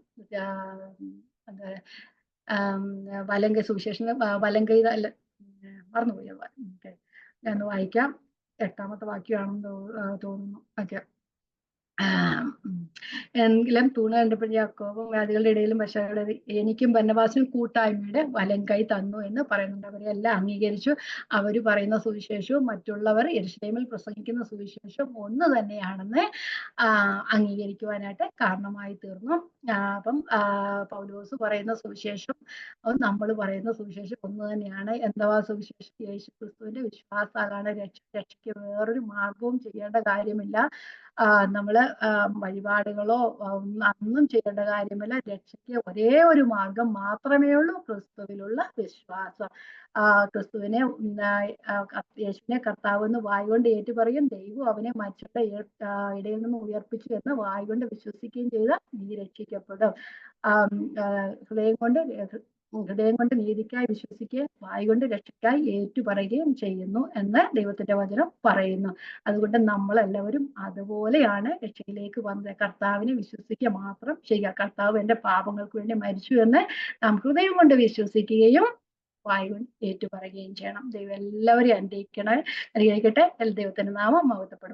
വലങ്കൈ സുവിശേഷം അല്ല മറന്നുപോയി. ഞാൻ വായിക്കാം. 8ാമത്തെ വാക്യമാണെന്ന് തോന്നുന്നു. ഓക്കെ. എങ്കിലും തൂണ് കണ്ടപ്പോൾ യാക്കോബും വ്യാധികളുടെ ഇടയിലും പക്ഷേ എനിക്കും ബർന്നബാസിനും കൂട്ടായ്മയുടെ വലങ്കൈ തന്നു എന്ന് പറയുന്നുണ്ട്. അവരെല്ലാം അംഗീകരിച്ചു. അവർ പറയുന്ന സുവിശേഷവും മറ്റുള്ളവർ യെരൂശലേമിൽ പ്രസംഗിക്കുന്ന സുവിശേഷവും ഒന്ന് തന്നെയാണെന്ന് അംഗീകരിക്കുവാനായിട്ട് കാരണമായി തീർന്നു. അപ്പം പൗലോസ് പറയുന്ന സുവിശേഷം നമ്മൾ പറയുന്ന സുവിശേഷം ഒന്ന് തന്നെയാണ്. എന്താ സുവിശേഷം? യേശു ക്രിസ്തുവിന്റെ വിശ്വാസമാണ് രക്ഷയ്ക്ക്. വേറൊരു മാർഗവും ചെയ്യേണ്ട കാര്യമില്ല. നമ്മള് വഴിപാടുകളോ ഒന്നും ചെയ്യേണ്ട കാര്യമില്ല. രക്ഷയ്ക്ക് ഒരേ ഒരു മാർഗം മാത്രമേ ഉള്ളൂ, ക്രിസ്തുവിലുള്ള വിശ്വാസം. ക്രിസ്തുവിനെ യേശുവിനെ കർത്താവ് എന്ന് വായുകൊണ്ട് ഏറ്റുപറയും, ദൈവം അവനെ മരിച്ചവരുടെ ഇടയിൽ നിന്ന് ഉയർപ്പിച്ചു എന്ന് വായുകൊണ്ട് വിശ്വസിക്കുകയും ചെയ്താൽ നീ രക്ഷിക്കപ്പെടും. ഹൃദയം കൊണ്ട് നീതിക്കായി വിശ്വസിക്കുകയും വായുകൊണ്ട് രക്ഷയ്ക്കായി ഏറ്റുപറയുകയും ചെയ്യുന്നു എന്ന് ദൈവത്തിന്റെ വചനം പറയുന്നു. അതുകൊണ്ട് നമ്മളെല്ലാവരും അതുപോലെയാണ് രക്ഷയിലേക്ക് വന്നത്. കർത്താവിനെ വിശ്വസിക്കുക മാത്രം ചെയ്യുക. കർത്താവ് എന്റെ പാപങ്ങൾക്ക് വേണ്ടി മരിച്ചു എന്ന് നാം ഹൃദയം കൊണ്ട് വിശ്വസിക്കുകയും വായുകൊണ്ട് ഏറ്റുപറയുകയും ചെയ്യണം. ദൈവം എല്ലാവരെയും അനുഗ്രഹിക്കട്ടെ. ദൈവത്തിന്റെ നാമം മഹത്വപ്പെടുമാറാകട്ടെ.